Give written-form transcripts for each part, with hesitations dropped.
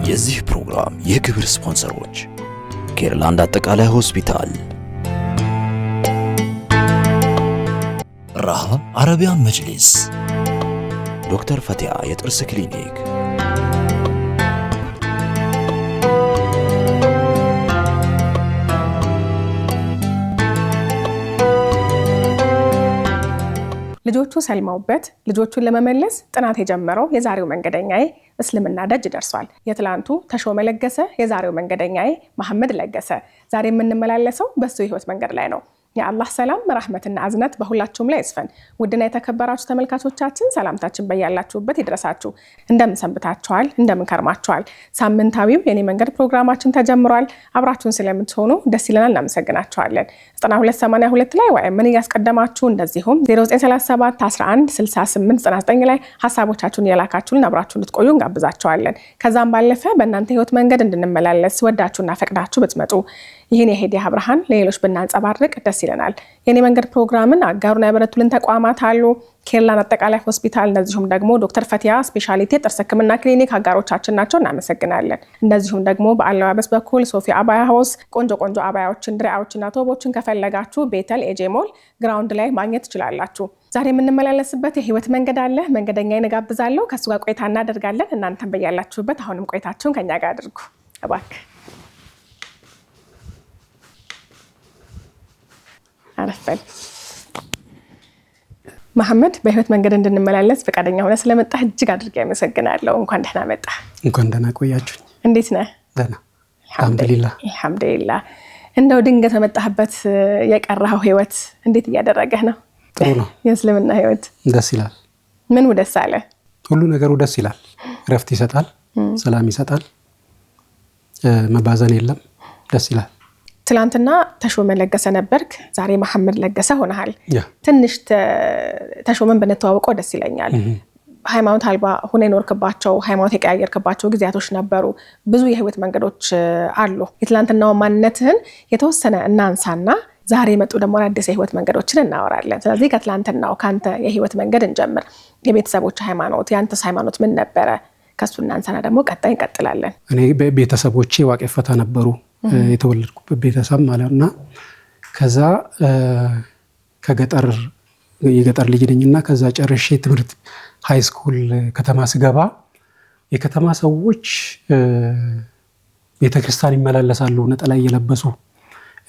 የዚህ ፕሮግራም የክብር ስፖንሰሮች ኬርላንድ አጠቃላይ ሆስፒታል፣ ራሃ አረቢያን መጅሊስ፣ ዶክተር ፈቲያ የጥርስ ክሊኒክ፣ ልጆቹ ሰልመውበት ልጆቹን ለመመለስ ጥናት የጀመረው የዛሬው መንገደኛዬ እስልምና ደጅ ደርሷል። የትላንቱ ተሾመ ለገሰ፣ የዛሬው መንገደኛዬ መሐመድ ለገሰ። ዛሬ የምንመላለሰው በሱ የህይወት መንገድ ላይ ነው። የአላህ ሰላም ረህመትና አዝነት በሁላችሁም ላይ ይስፈን። ውድና የተከበራችሁ ተመልካቾቻችን ሰላምታችን በያላችሁበት ይድረሳችሁ። እንደምን ሰንብታችኋል? እንደምን ከርማችኋል? ሳምንታዊው የኔ መንገድ ፕሮግራማችን ተጀምሯል። አብራችሁን ስለምትሆኑ ደስ ይለናል፣ እናመሰግናችኋለን። 9282 ላይ ወይ ምን እያስቀደማችሁ እንደዚሁም 0937 11 68 99 ላይ ሐሳቦቻችሁን የላካችሁልን አብራችሁን ልትቆዩ እንጋብዛችኋለን። ከዛም ባለፈ በእናንተ ህይወት መንገድ እንድንመላለስ ወዳችሁና ፈቅዳችሁ ብትመጡ ይህን የሄዲያ ብርሃን ለሌሎች ብናንጸባርቅ ደስ ይለናል። የኔ መንገድ ፕሮግራምን አጋሩና ያበረቱልን ተቋማት አሉ። ኬርላንድ አጠቃላይ ሆስፒታል፣ እንደዚሁም ደግሞ ዶክተር ፈቲያ ስፔሻሊቲ ጥርስ ህክምና ክሊኒክ አጋሮቻችን ናቸው። እናመሰግናለን። እንደዚሁም ደግሞ በአለባበስ በኩል ሶፊ አባያ ሃውስ ቆንጆ አባያዎችን፣ ድሪያዎችና ቶቦችን ከፈለጋችሁ ቤተል ኤጄ ሞል ግራውንድ ላይ ማግኘት ትችላላችሁ። ዛሬ የምንመላለስበት የህይወት መንገድ አለ። መንገደኛዬን እጋብዛለሁ። ከሱ ጋር ቆይታ እናደርጋለን። እናንተም በያላችሁበት አሁንም ቆይታችሁን ከኛ ጋር አድርጉ እባክህ። አረፈል መሐመድ፣ በህይወት መንገድ እንድንመላለስ ፈቃደኛ ሆነ ስለመጣህ እጅግ አድርጌ አመሰግናለሁ። እንኳን ደህና መጣ። እንኳን ደህና ቆያችሁኝ። እንዴት ነህ? ደህና አልሐምዱሊላህ። እንደው ድንገት መጣህበት የቀረኸው ህይወት እንዴት እያደረገህ ነው? ጥሩ ነው። የእስልምና ህይወት ደስ ይላል። ምኑ ደስ አለ? ሁሉ ነገሩ ደስ ይላል። እረፍት ይሰጣል፣ ሰላም ይሰጣል፣ መባዘን የለም። ደስ ይላል። ትላንትና ተሾመ ለገሰ ነበርክ፣ ዛሬ መሐመድ ለገሰ ሆነሃል። ትንሽ ተሾመን ብንተዋወቀው ደስ ይለኛል። ሃይማኖት አልባ ሆነ የኖርክባቸው ሃይማኖት የቀያየርክባቸው ጊዜያቶች ነበሩ። ብዙ የህይወት መንገዶች አሉ። የትላንትናው ማንነትህን የተወሰነ እናንሳና ዛሬ መጡ ደግሞ አዲስ የህይወት መንገዶችን እናወራለን። ስለዚህ ከትላንትናው ካንተ የህይወት መንገድ እንጀምር። የቤተሰቦች ሃይማኖት፣ ያንተስ ሃይማኖት ምን ነበረ? ከሱ እናንሳና ደግሞ ቀጣይ እንቀጥላለን። እኔ ቤተሰቦቼ ዋቄፈታ ነበሩ፣ የተወለድኩበት ቤተሰብ ማለትና ከዛ የገጠር ልጅ ነኝና ከዛ ጨርሼ ትምህርት ሃይ ስኩል ከተማ ስገባ የከተማ ሰዎች ቤተክርስቲያን ይመላለሳሉ ነጠላ እየለበሱ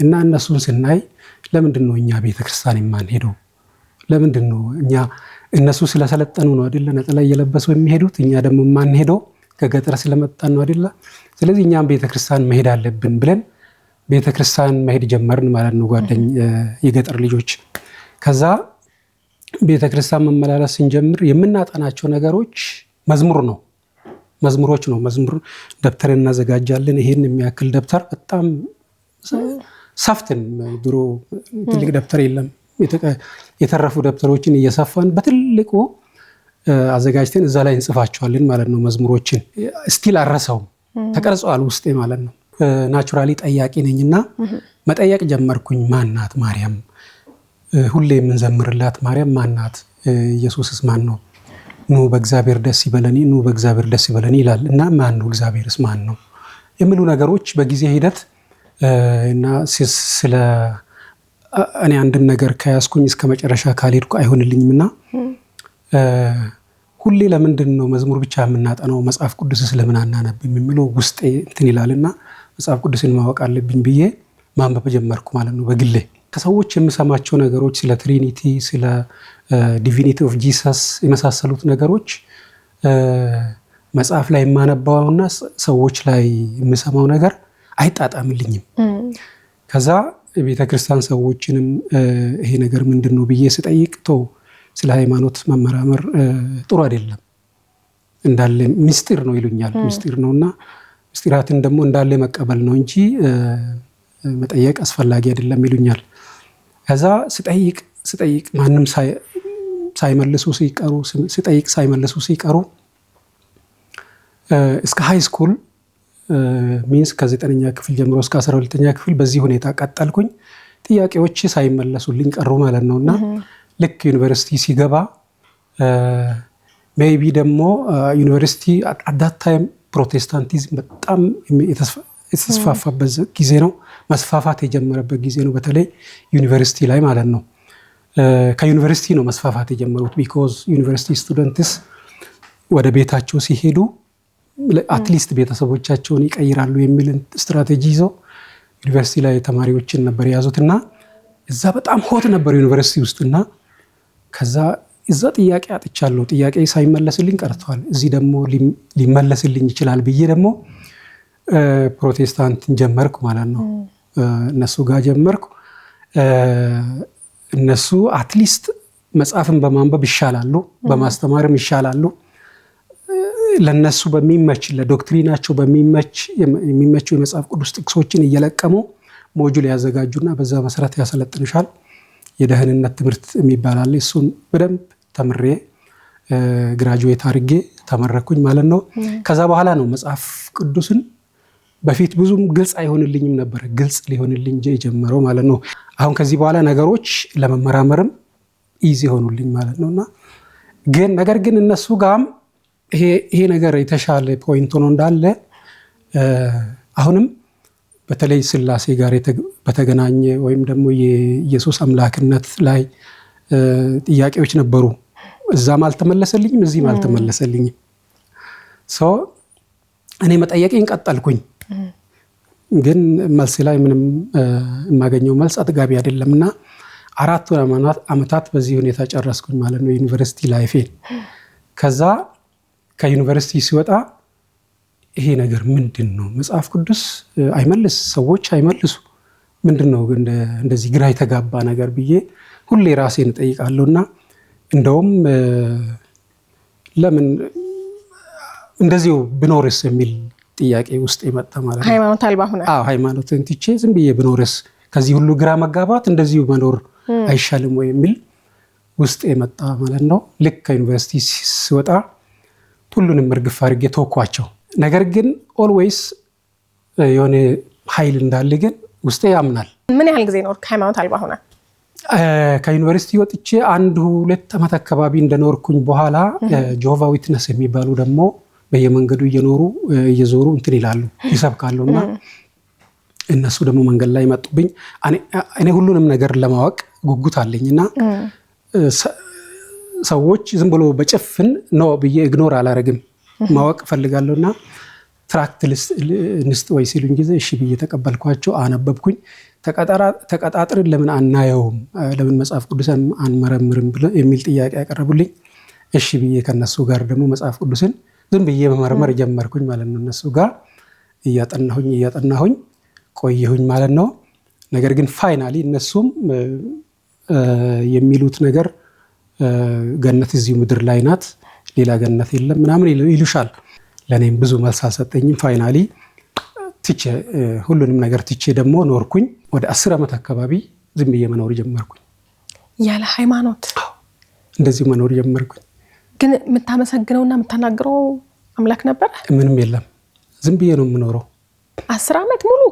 እና እነሱን ስናይ ለምንድን ነው እኛ ቤተክርስቲያን የማንሄደው? ለምንድን ነው እነሱ ስለሰለጠኑ ነው አይደለ ነጠላ እየለበሱ የሚሄዱት፣ እኛ ደግሞ የማንሄደው ከገጠር ስለመጣን ነው አይደለ? ስለዚህ እኛም ቤተክርስቲያን መሄድ አለብን ብለን ቤተክርስቲያን መሄድ ጀመርን ማለት ነው የገጠር ልጆች። ከዛ ቤተክርስቲያን መመላለስ ስንጀምር የምናጠናቸው ነገሮች መዝሙሮች ነው። መዝሙር ደብተር እናዘጋጃለን። ይሄን የሚያክል ደብተር በጣም ሰፍትን፣ ድሮ ትልቅ ደብተር የለም። የተረፉ ደብተሮችን እየሰፋን በትልቁ አዘጋጅተን እዛ ላይ እንጽፋቸዋለን ማለት ነው። መዝሙሮችን ስቲል አረሰውም፣ ተቀርጸዋል ውስጤ ማለት ነው። ናቹራሊ ጠያቂ ነኝና መጠየቅ ጀመርኩኝ። ማናት ማርያም? ሁሌ የምንዘምርላት ማርያም ማናት? ኢየሱስስ ማን ነው? ኑ በእግዚአብሔር ደስ ይበለኒ፣ ኑ በእግዚአብሔር ደስ ይበለኒ ይላል እና ማን ነው? እግዚአብሔርስ ማን ነው? የሚሉ ነገሮች በጊዜ ሂደት እና ስለ እኔ አንድን ነገር ከያዝኩኝ እስከ መጨረሻ ካልሄድኩ አይሆንልኝምና ሁሌ ለምንድን ነው መዝሙር ብቻ የምናጠናው? መጽሐፍ ቅዱስ ስለምን አናነብም የሚለው ውስጤ እንትን ይላልና መጽሐፍ ቅዱስን ማወቅ አለብኝ ብዬ ማንበብ ጀመርኩ ማለት ነው። በግሌ ከሰዎች የምሰማቸው ነገሮች ስለ ትሪኒቲ፣ ስለ ዲቪኒቲ ኦፍ ጂሰስ የመሳሰሉት ነገሮች መጽሐፍ ላይ የማነባውና ሰዎች ላይ የምሰማው ነገር አይጣጣምልኝም። ከዛ የቤተክርስቲያን ሰዎችንም ይሄ ነገር ምንድን ነው ብዬ ስጠይቅ ስለ ሃይማኖት መመራመር ጥሩ አይደለም፣ እንዳለ ምስጢር ነው ይሉኛል። ምስጢር ነውና ምስጢራትን ደግሞ እንዳለ መቀበል ነው እንጂ መጠየቅ አስፈላጊ አይደለም ይሉኛል። ከዛ ስጠይቅ ማንም ሳይመልሱ ሲቀሩ እስከ ሃይ ስኩል ሚንስ ከ9ኛ ክፍል ጀምሮ እስከ 12ኛ ክፍል በዚህ ሁኔታ ቀጠልኩኝ። ጥያቄዎች ሳይመለሱልኝ ቀሩ ማለት ነውና ልክ ዩኒቨርሲቲ ሲገባ ሜይቢ ደግሞ ዩኒቨርሲቲ አት ዳት ታይም ፕሮቴስታንቲዝም በጣም የተስፋፋበት ጊዜ ነው። መስፋፋት የጀመረበት ጊዜ ነው። በተለይ ዩኒቨርሲቲ ላይ ማለት ነው። ከዩኒቨርሲቲ ነው መስፋፋት የጀመሩት። ቢኮዝ ዩኒቨርሲቲ ስቱደንትስ ወደ ቤታቸው ሲሄዱ አትሊስት ቤተሰቦቻቸውን ይቀይራሉ የሚል ስትራቴጂ ይዘው ዩኒቨርሲቲ ላይ ተማሪዎችን ነበር የያዙትና እዛ በጣም ሆት ነበር ዩኒቨርሲቲ ውስጥና ከዛ እዛ ጥያቄ አጥቻለሁ። ጥያቄ ሳይመለስልኝ ቀርቷል። እዚህ ደግሞ ሊመለስልኝ ይችላል ብዬ ደግሞ ፕሮቴስታንትን ጀመርኩ ማለት ነው። እነሱ ጋር ጀመርኩ። እነሱ አትሊስት መጽሐፍን በማንበብ ይሻላሉ፣ በማስተማርም ይሻላሉ። ለነሱ በሚመች ለዶክትሪናቸው የሚመቹ የመጽሐፍ ቅዱስ ጥቅሶችን እየለቀሙ ሞጁል ያዘጋጁና በዛ መሰረት ያሰለጥንሻል። የደህንነት ትምህርት የሚባል አለ። እሱን በደንብ ተምሬ ግራጁዌት አድርጌ ተመረኩኝ ማለት ነው። ከዛ በኋላ ነው መጽሐፍ ቅዱስን በፊት ብዙም ግልጽ አይሆንልኝም ነበር፣ ግልጽ ሊሆንልኝ የጀመረው ማለት ነው። አሁን ከዚህ በኋላ ነገሮች ለመመራመርም ኢዚ ሆኑልኝ ማለት ነውና ነገር ግን እነሱ ጋርም ይሄ ነገር የተሻለ ፖይንት ሆኖ እንዳለ አሁንም በተለይ ስላሴ ጋር በተገናኘ ወይም ደግሞ የኢየሱስ አምላክነት ላይ ጥያቄዎች ነበሩ። እዛም አልተመለሰልኝም፣ እዚህም አልተመለሰልኝም። እኔ መጠየቄን ቀጠልኩኝ። ግን መልስ ላይ ምንም የማገኘው መልስ አጥጋቢ አይደለምና 4 ዓመታት በዚህ ሁኔታ ጨረስኩኝ ማለት ነው ዩኒቨርሲቲ ላይፌን። ከዛ ከዩኒቨርሲቲ ሲወጣ ይሄ ነገር ምንድነው? መጽሐፍ ቅዱስ አይመልስ፣ ሰዎች አይመልሱ፣ ምንድነው እንደዚህ ግራ የተጋባ ነገር ብዬ ሁሌ ራሴን እጠይቃለሁና እንደውም ለምን እንደዚሁ ብኖርስ የሚል ጥያቄ ውስጥ የመጣ ማለት ነው። ሃይማኖት አልባ ሆነ። ሃይማኖትን ትቼ ዝም ብዬ ብኖርስ ከዚህ ሁሉ ግራ መጋባት እንደዚሁ መኖር አይሻልም ወይ የሚል ውስጥ የመጣ ማለት ነው። ልክ ከዩኒቨርሲቲ ሲወጣ ሁሉንም እርግፍ አድርጌ ተወኳቸው። ነገር ግን ኦልዌይስ የሆነ ኃይል እንዳለ ግን ውስጤ ያምናል። ምን ያህል ጊዜ ኖርክ ሃይማኖት አልባ ሆነ? ከዩኒቨርሲቲ ወጥቼ 1-2 ዓመት አካባቢ እንደኖርኩኝ በኋላ ጆሆቫ ዊትነስ የሚባሉ ደግሞ በየመንገዱ እየዞሩ እንትን ይላሉ፣ ይሰብካሉና እነሱ ደግሞ መንገድ ላይ መጡብኝ። እኔ ሁሉንም ነገር ለማወቅ ጉጉት አለኝና ሰዎች ዝም ብሎ በጭፍን ነው ብዬ ኢግኖር አላረግም፣ ማወቅ ፈልጋለሁና ትራክት ንስጥ ወይ ሲሉኝ ጊዜ እሺ ብዬ ተቀበልኳቸው። አነበብኩኝ። ተቀጣጥርን ለምን አናየውም፣ ለምን መጽሐፍ ቅዱስን አንመረምርም የሚል ጥያቄ ያቀረቡልኝ። እሺ ብዬ ከነሱ ጋር ደግሞ መጽሐፍ ቅዱስን ዝም ብዬ መመርመር ጀመርኩኝ ማለት ነው። እነሱ ጋር እያጠናሁኝ ቆየሁኝ ማለት ነው። ነገር ግን ፋይናሊ እነሱም የሚሉት ነገር ገነት እዚሁ ምድር ላይ ናት፣ ሌላ ገነት የለም ምናምን ይሉሻል። ለእኔም ብዙ መልስ አልሰጠኝም። ፋይናሊ ሁሉንም ነገር ትቼ ደግሞ ኖርኩኝ። ወደ 10 ዓመት አካባቢ ዝም ብዬ መኖር ጀመርኩኝ። ያለ ሃይማኖት እንደዚህ መኖር ጀመርኩኝ። ግን የምታመሰግነውና የምታናግረው አምላክ ነበር? ምንም የለም። ዝም ብዬ ነው የምኖረው 10 ዓመት ሙሉ።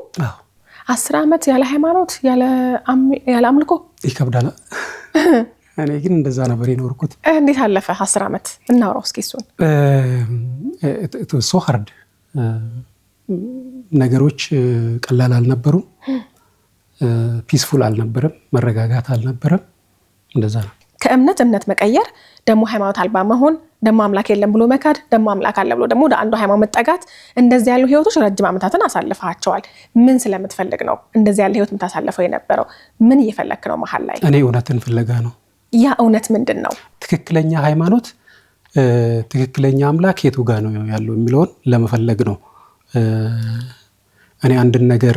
10 ዓመት ያለ ሃይማኖት ያለ አምልኮ ይከብዳል። እኔ ግን እንደዛ ነበር የኖርኩት። እንዴት አለፈ 10 ዓመት? እናውራው እስኪ እሱን። ሶ ሃርድ ነገሮች ቀላል አልነበሩም። ፒስፉል አልነበረም፣ መረጋጋት አልነበረም። እንደዛ ነው። ከእምነት እምነት መቀየር፣ ደግሞ ሃይማኖት አልባ መሆን፣ ደግሞ አምላክ የለም ብሎ መካድ፣ ደግሞ አምላክ አለ ብሎ ደግሞ ወደ አንዱ ሃይማኖት መጠጋት፣ እንደዚህ ያሉ ህይወቶች ረጅም ዓመታትን አሳልፈዋቸዋል። ምን ስለምትፈልግ ነው እንደዚህ ያለ ህይወት የምታሳልፈው የነበረው? ምን እየፈለክ ነው መሀል ላይ? እኔ እውነትን ፍለጋ ነው። ያ እውነት ምንድን ነው? ትክክለኛ ሃይማኖት፣ ትክክለኛ አምላክ የቱ ጋር ነው ያለው የሚለውን ለመፈለግ ነው። እኔ አንድን ነገር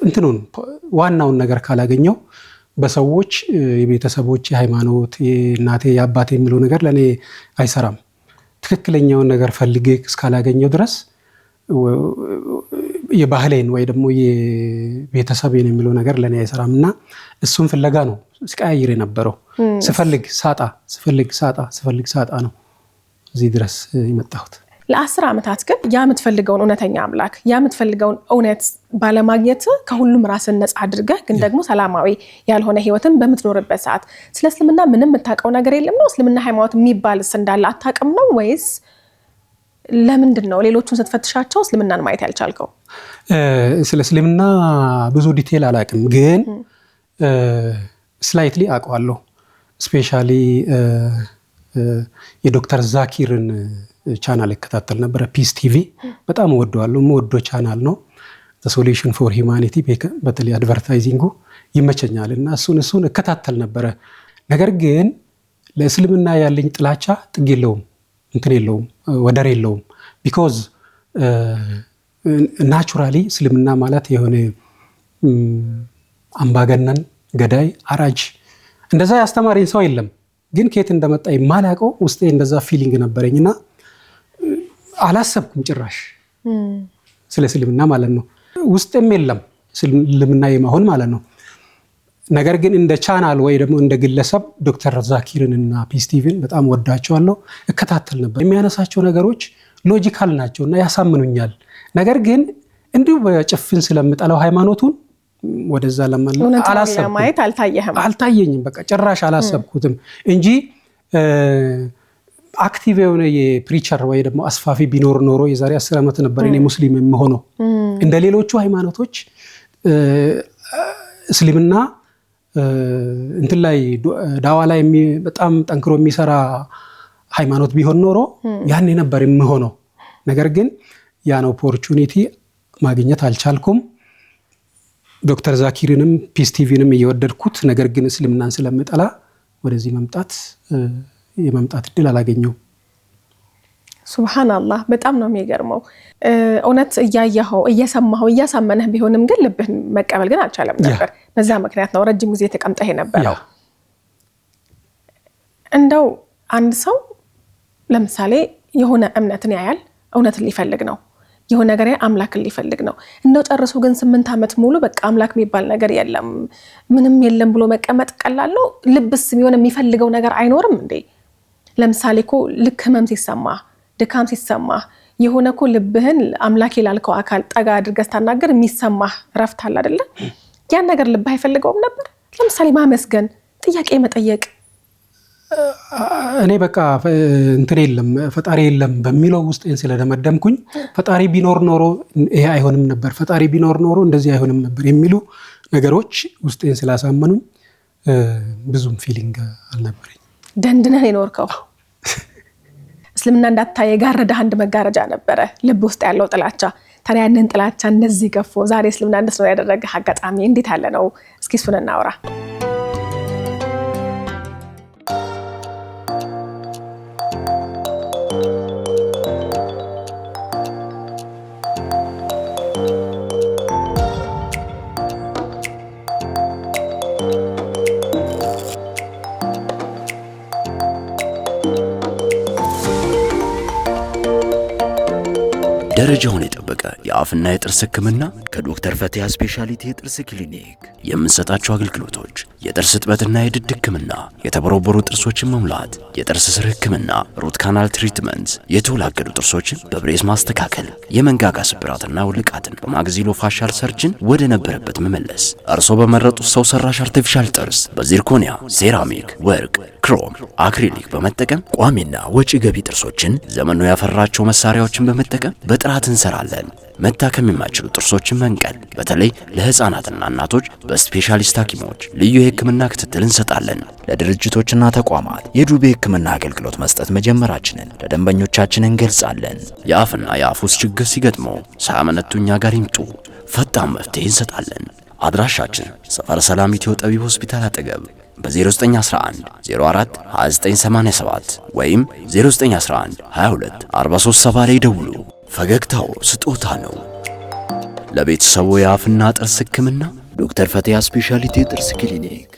እንትኑን ዋናውን ነገር ካላገኘው በሰዎች የቤተሰቦች ሃይማኖት የእናቴ የአባቴ የሚለው ነገር ለኔ አይሰራም። ትክክለኛውን ነገር ፈልጌ እስካላገኘው ድረስ የባህሌን ወይ ደግሞ የቤተሰቤን የሚለው ነገር ለኔ አይሰራም እና እሱን ፍለጋ ነው ስቃይር የነበረው። ስፈልግ ሳጣ ነው እዚህ ድረስ የመጣሁት። ለ10 ዓመታት ግን ያ የምትፈልገውን እውነተኛ አምላክ ያ የምትፈልገውን እውነት ባለማግኘት ከሁሉም ራስን ነፃ አድርገህ ግን ደግሞ ሰላማዊ ያልሆነ ህይወትን በምትኖርበት ሰዓት ስለ እስልምና ምንም የምታውቀው ነገር የለም ነው? እስልምና ሃይማኖት የሚባልስ እንዳለ አታውቅም ነው ወይስ ለምንድን ነው ሌሎቹን ስትፈትሻቸው እስልምናን ማየት ያልቻልከው? ስለ እስልምና ብዙ ዲቴል አላውቅም፣ ግን ስላይትሊ አውቀዋለሁ። ስፔሻሊ የዶክተር ዛኪርን ቻናል እከታተል ነበረ። ፒስ ቲቪ በጣም እወደዋለሁ። የምወደው ቻናል ነው። ሶሉሽን ፎር ሂውማኒቲ በተለይ አድቨርታይዚንጉ ይመቸኛል እና እሱን እከታተል ነበረ። ነገር ግን ለእስልምና ያለኝ ጥላቻ ጥግ የለውም፣ እንትን የለውም፣ ወደር የለውም። ቢኮዝ ናቹራሊ እስልምና ማለት የሆነ አምባገነን፣ ገዳይ፣ አራጅ እንደዛ ያስተማረኝ ሰው የለም። ግን ከየት እንደመጣ የማላውቀው ውስጤ እንደዛ ፊሊንግ ነበረኝና አላሰብኩም ጭራሽ ስለ እስልምና ማለት ነው። ውስጤም የለም እስልምና የመሆን ማለት ነው። ነገር ግን እንደ ቻናል ወይ ደግሞ እንደ ግለሰብ ዶክተር ዛኪርን እና ፒስ ቲቪን በጣም ወዳቸዋለሁ፣ እከታተል ነበር። የሚያነሳቸው ነገሮች ሎጂካል ናቸውና ያሳምኑኛል። ነገር ግን እንዲሁ በጭፍን ስለምጠላው ሃይማኖቱን ወደዛ ለማየት አልታየኝም። በቃ ጭራሽ አላሰብኩትም እንጂ አክቲቭ የሆነ የፕሪቸር ወይ ደግሞ አስፋፊ ቢኖር ኖሮ የዛሬ 10 ዓመት ነበር እኔ ሙስሊም የምሆነው። እንደ ሌሎቹ ሃይማኖቶች እስልምና እንትን ላይ ዳዋ ላይ በጣም ጠንክሮ የሚሰራ ሃይማኖት ቢሆን ኖሮ ያኔ ነበር የምሆነው። ነገር ግን ያን ኦፖርቹኒቲ ማግኘት አልቻልኩም። ዶክተር ዛኪርንም ፒስ ቲቪንም እየወደድኩት፣ ነገር ግን እስልምናን ስለምጠላ ወደዚህ የመምጣት እድል አላገኘው። ሱብሃንአላህ፣ በጣም ነው የሚገርመው። እውነት እያየኸው እየሰማኸው እያሳመነህ ቢሆንም ግን ልብህን መቀበል ግን አልቻለም ነበር። በዛ ምክንያት ነው ረጅም ጊዜ ተቀምጠህ የነበረው። እንደው አንድ ሰው ለምሳሌ የሆነ እምነትን ያያል፣ እውነትን ሊፈልግ ነው፣ የሆነ ነገር አምላክን ሊፈልግ ነው። እንደው ጨርሶ ግን 8 ዓመት ሙሉ በቃ አምላክ የሚባል ነገር የለም ምንም የለም ብሎ መቀመጥ ቀላል ነው? ልብስ የሚሆን የሚፈልገው ነገር አይኖርም እንዴ? ለምሳሌ እኮ ልክ ህመም ሲሰማ ድካም ሲሰማ የሆነ እኮ ልብህን አምላክ ይላልከው አካል ጠጋ አድርገህ ስታናገር የሚሰማህ ረፍት አለ አይደለ? ያን ነገር ልብህ አይፈልገውም ነበር? ለምሳሌ ማመስገን፣ ጥያቄ መጠየቅ። እኔ በቃ እንትን የለም ፈጣሪ የለም በሚለው ውስጤን ስለደመደምኩኝ ፈጣሪ ቢኖር ኖሮ ይሄ አይሆንም ነበር፣ ፈጣሪ ቢኖር ኖሮ እንደዚህ አይሆንም ነበር የሚሉ ነገሮች ውስጤን ስላሳመኑኝ ብዙም ፊሊንግ አልነበረኝ። ደንድነህ የኖርከው እስልምና እንዳታይ የጋረደህ አንድ መጋረጃ ነበረ፣ ልብ ውስጥ ያለው ጥላቻ። ታዲያ ያንን ጥላቻ እንደዚህ ገፎ ዛሬ እስልምና እንድትኖር ያደረገህ አጋጣሚ እንዴት ያለ ነው? እስኪ እሱን እናውራ። ደረጃውን የጠበቀ የአፍና የጥርስ ሕክምና ከዶክተር ፈቲያ ስፔሻሊቲ የጥርስ ክሊኒክ የምንሰጣቸው አገልግሎቶች የጥርስ እጥበትና የድድ ሕክምና፣ የተቦረቦሩ ጥርሶችን መሙላት፣ የጥርስ ስር ሕክምና፣ ሩት ካናል ትሪትመንት፣ የተወላገዱ ጥርሶችን በብሬስ ማስተካከል፣ የመንጋጋ ስብራትና ውልቃትን በማግዚሎ ፋሻል ሰርጅን ወደ ነበረበት መመለስ፣ እርሶ በመረጡት ሰው ሰራሽ አርቲፊሻል ጥርስ በዚርኮኒያ፣ ሴራሚክ፣ ወርቅ፣ ክሮም፣ አክሪሊክ በመጠቀም ቋሚና ወጪ ገቢ ጥርሶችን ዘመኑ ያፈራቸው መሳሪያዎችን በመጠቀም በጥራት እንሰራለን። መታከም የማይችሉ ጥርሶችን መንቀል፣ በተለይ ለህፃናትና እናቶች በስፔሻሊስት ሐኪሞች ልዩ የህክምና ክትትል እንሰጣለን። ለድርጅቶችና ተቋማት የዱቤ ህክምና አገልግሎት መስጠት መጀመራችንን ለደንበኞቻችን እንገልጻለን። የአፍና የአፍ ውስጥ ችግር ሲገጥመው ሳያመነቱ እኛ ጋር ይምጡ፣ ፈጣን መፍትሄ እንሰጣለን። አድራሻችን ሰፈረ ሰላም ኢትዮ ጠቢብ ሆስፒታል አጠገብ በ0911 04 2987 ወይም 0911 22 437 ላይ ደውሉ። ፈገግታው ስጦታ ነው። ለቤተሰቡ የአፍና ጥርስ ህክምና ዶክተር ፈቲያ ስፔሻሊቲ የጥርስ ክሊኒክ።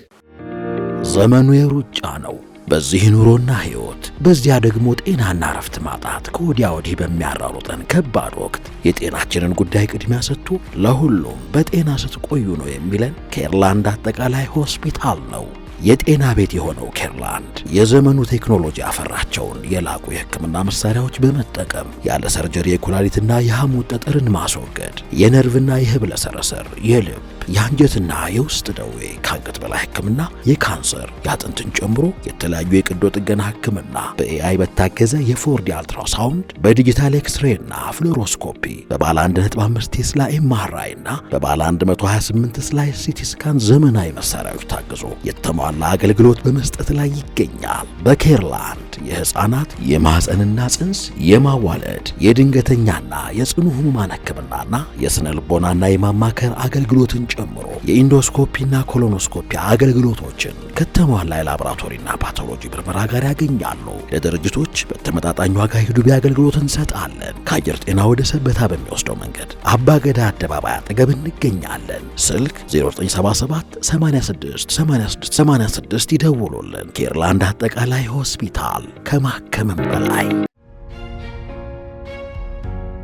ዘመኑ የሩጫ ነው። በዚህ ኑሮና ህይወት፣ በዚያ ደግሞ ጤናና ረፍት ማጣት ከወዲያ ወዲህ በሚያራሩጠን ከባድ ወቅት የጤናችንን ጉዳይ ቅድሚያ ሰጥቶ ለሁሉም በጤና ስትቆዩ ነው የሚለን ኬርላንድ አጠቃላይ ሆስፒታል ነው። የጤና ቤት የሆነው ኬርላንድ የዘመኑ ቴክኖሎጂ ያፈራቸውን የላቁ የህክምና መሳሪያዎች በመጠቀም ያለ ሰርጀሪ የኩላሊትና የሐሞት ጠጠርን ማስወገድ፣ የነርቭና የህብለ ሰረሰር፣ የልብ የአንጀትና የውስጥ ደዌ፣ ከአንገት በላይ ሕክምና፣ የካንሰር፣ የአጥንትን ጨምሮ የተለያዩ የቀዶ ጥገና ሕክምና በኤአይ በታገዘ የ4D አልትራሳውንድ፣ በዲጂታል ኤክስሬይና ፍሎሮስኮፒ፣ በባለ 1.5 ቴስላ ኤምአርአይ እና በባለ 128 ስላይስ ሲቲ ስካን ዘመናዊ መሳሪያዎች ታግዞ የተሟላ አገልግሎት በመስጠት ላይ ይገኛል። በኬርላንድ የህፃናት የማህፀንና ጽንስ የማዋለድ የድንገተኛና የጽኑ ህሙማን ሕክምናና የስነ ልቦናና የማማከር አገልግሎትን ጨምሮ የኢንዶስኮፒና ኮሎኖስኮፒ አገልግሎቶችን ከተሟላ የላቦራቶሪና ፓቶሎጂ ምርመራ ጋር ያገኛሉ። ለድርጅቶች በተመጣጣኝ ዋጋ ሂዱቢ አገልግሎት እንሰጣለን። ከአየር ጤና ወደ ሰበታ በሚወስደው መንገድ አባገዳ አደባባይ አጠገብ እንገኛለን። ስልክ 0977 86 86 86 ይደውሉልን። ኬርላንድ አጠቃላይ ሆስፒታል ከማከምም በላይ።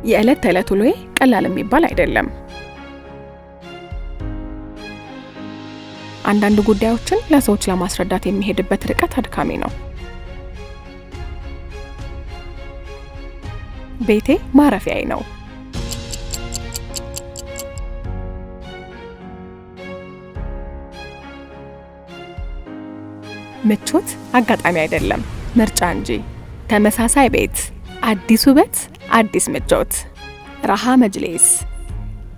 የዕለት ተዕለት ውሎዬ ቀላል የሚባል አይደለም። አንዳንድ ጉዳዮችን ለሰዎች ለማስረዳት የሚሄድበት ርቀት አድካሚ ነው። ቤቴ ማረፊያዬ ነው። ምቾት አጋጣሚ አይደለም፣ ምርጫ እንጂ። ተመሳሳይ ቤት፣ አዲስ ውበት፣ አዲስ ምቾት። ረሃ መጅሊስ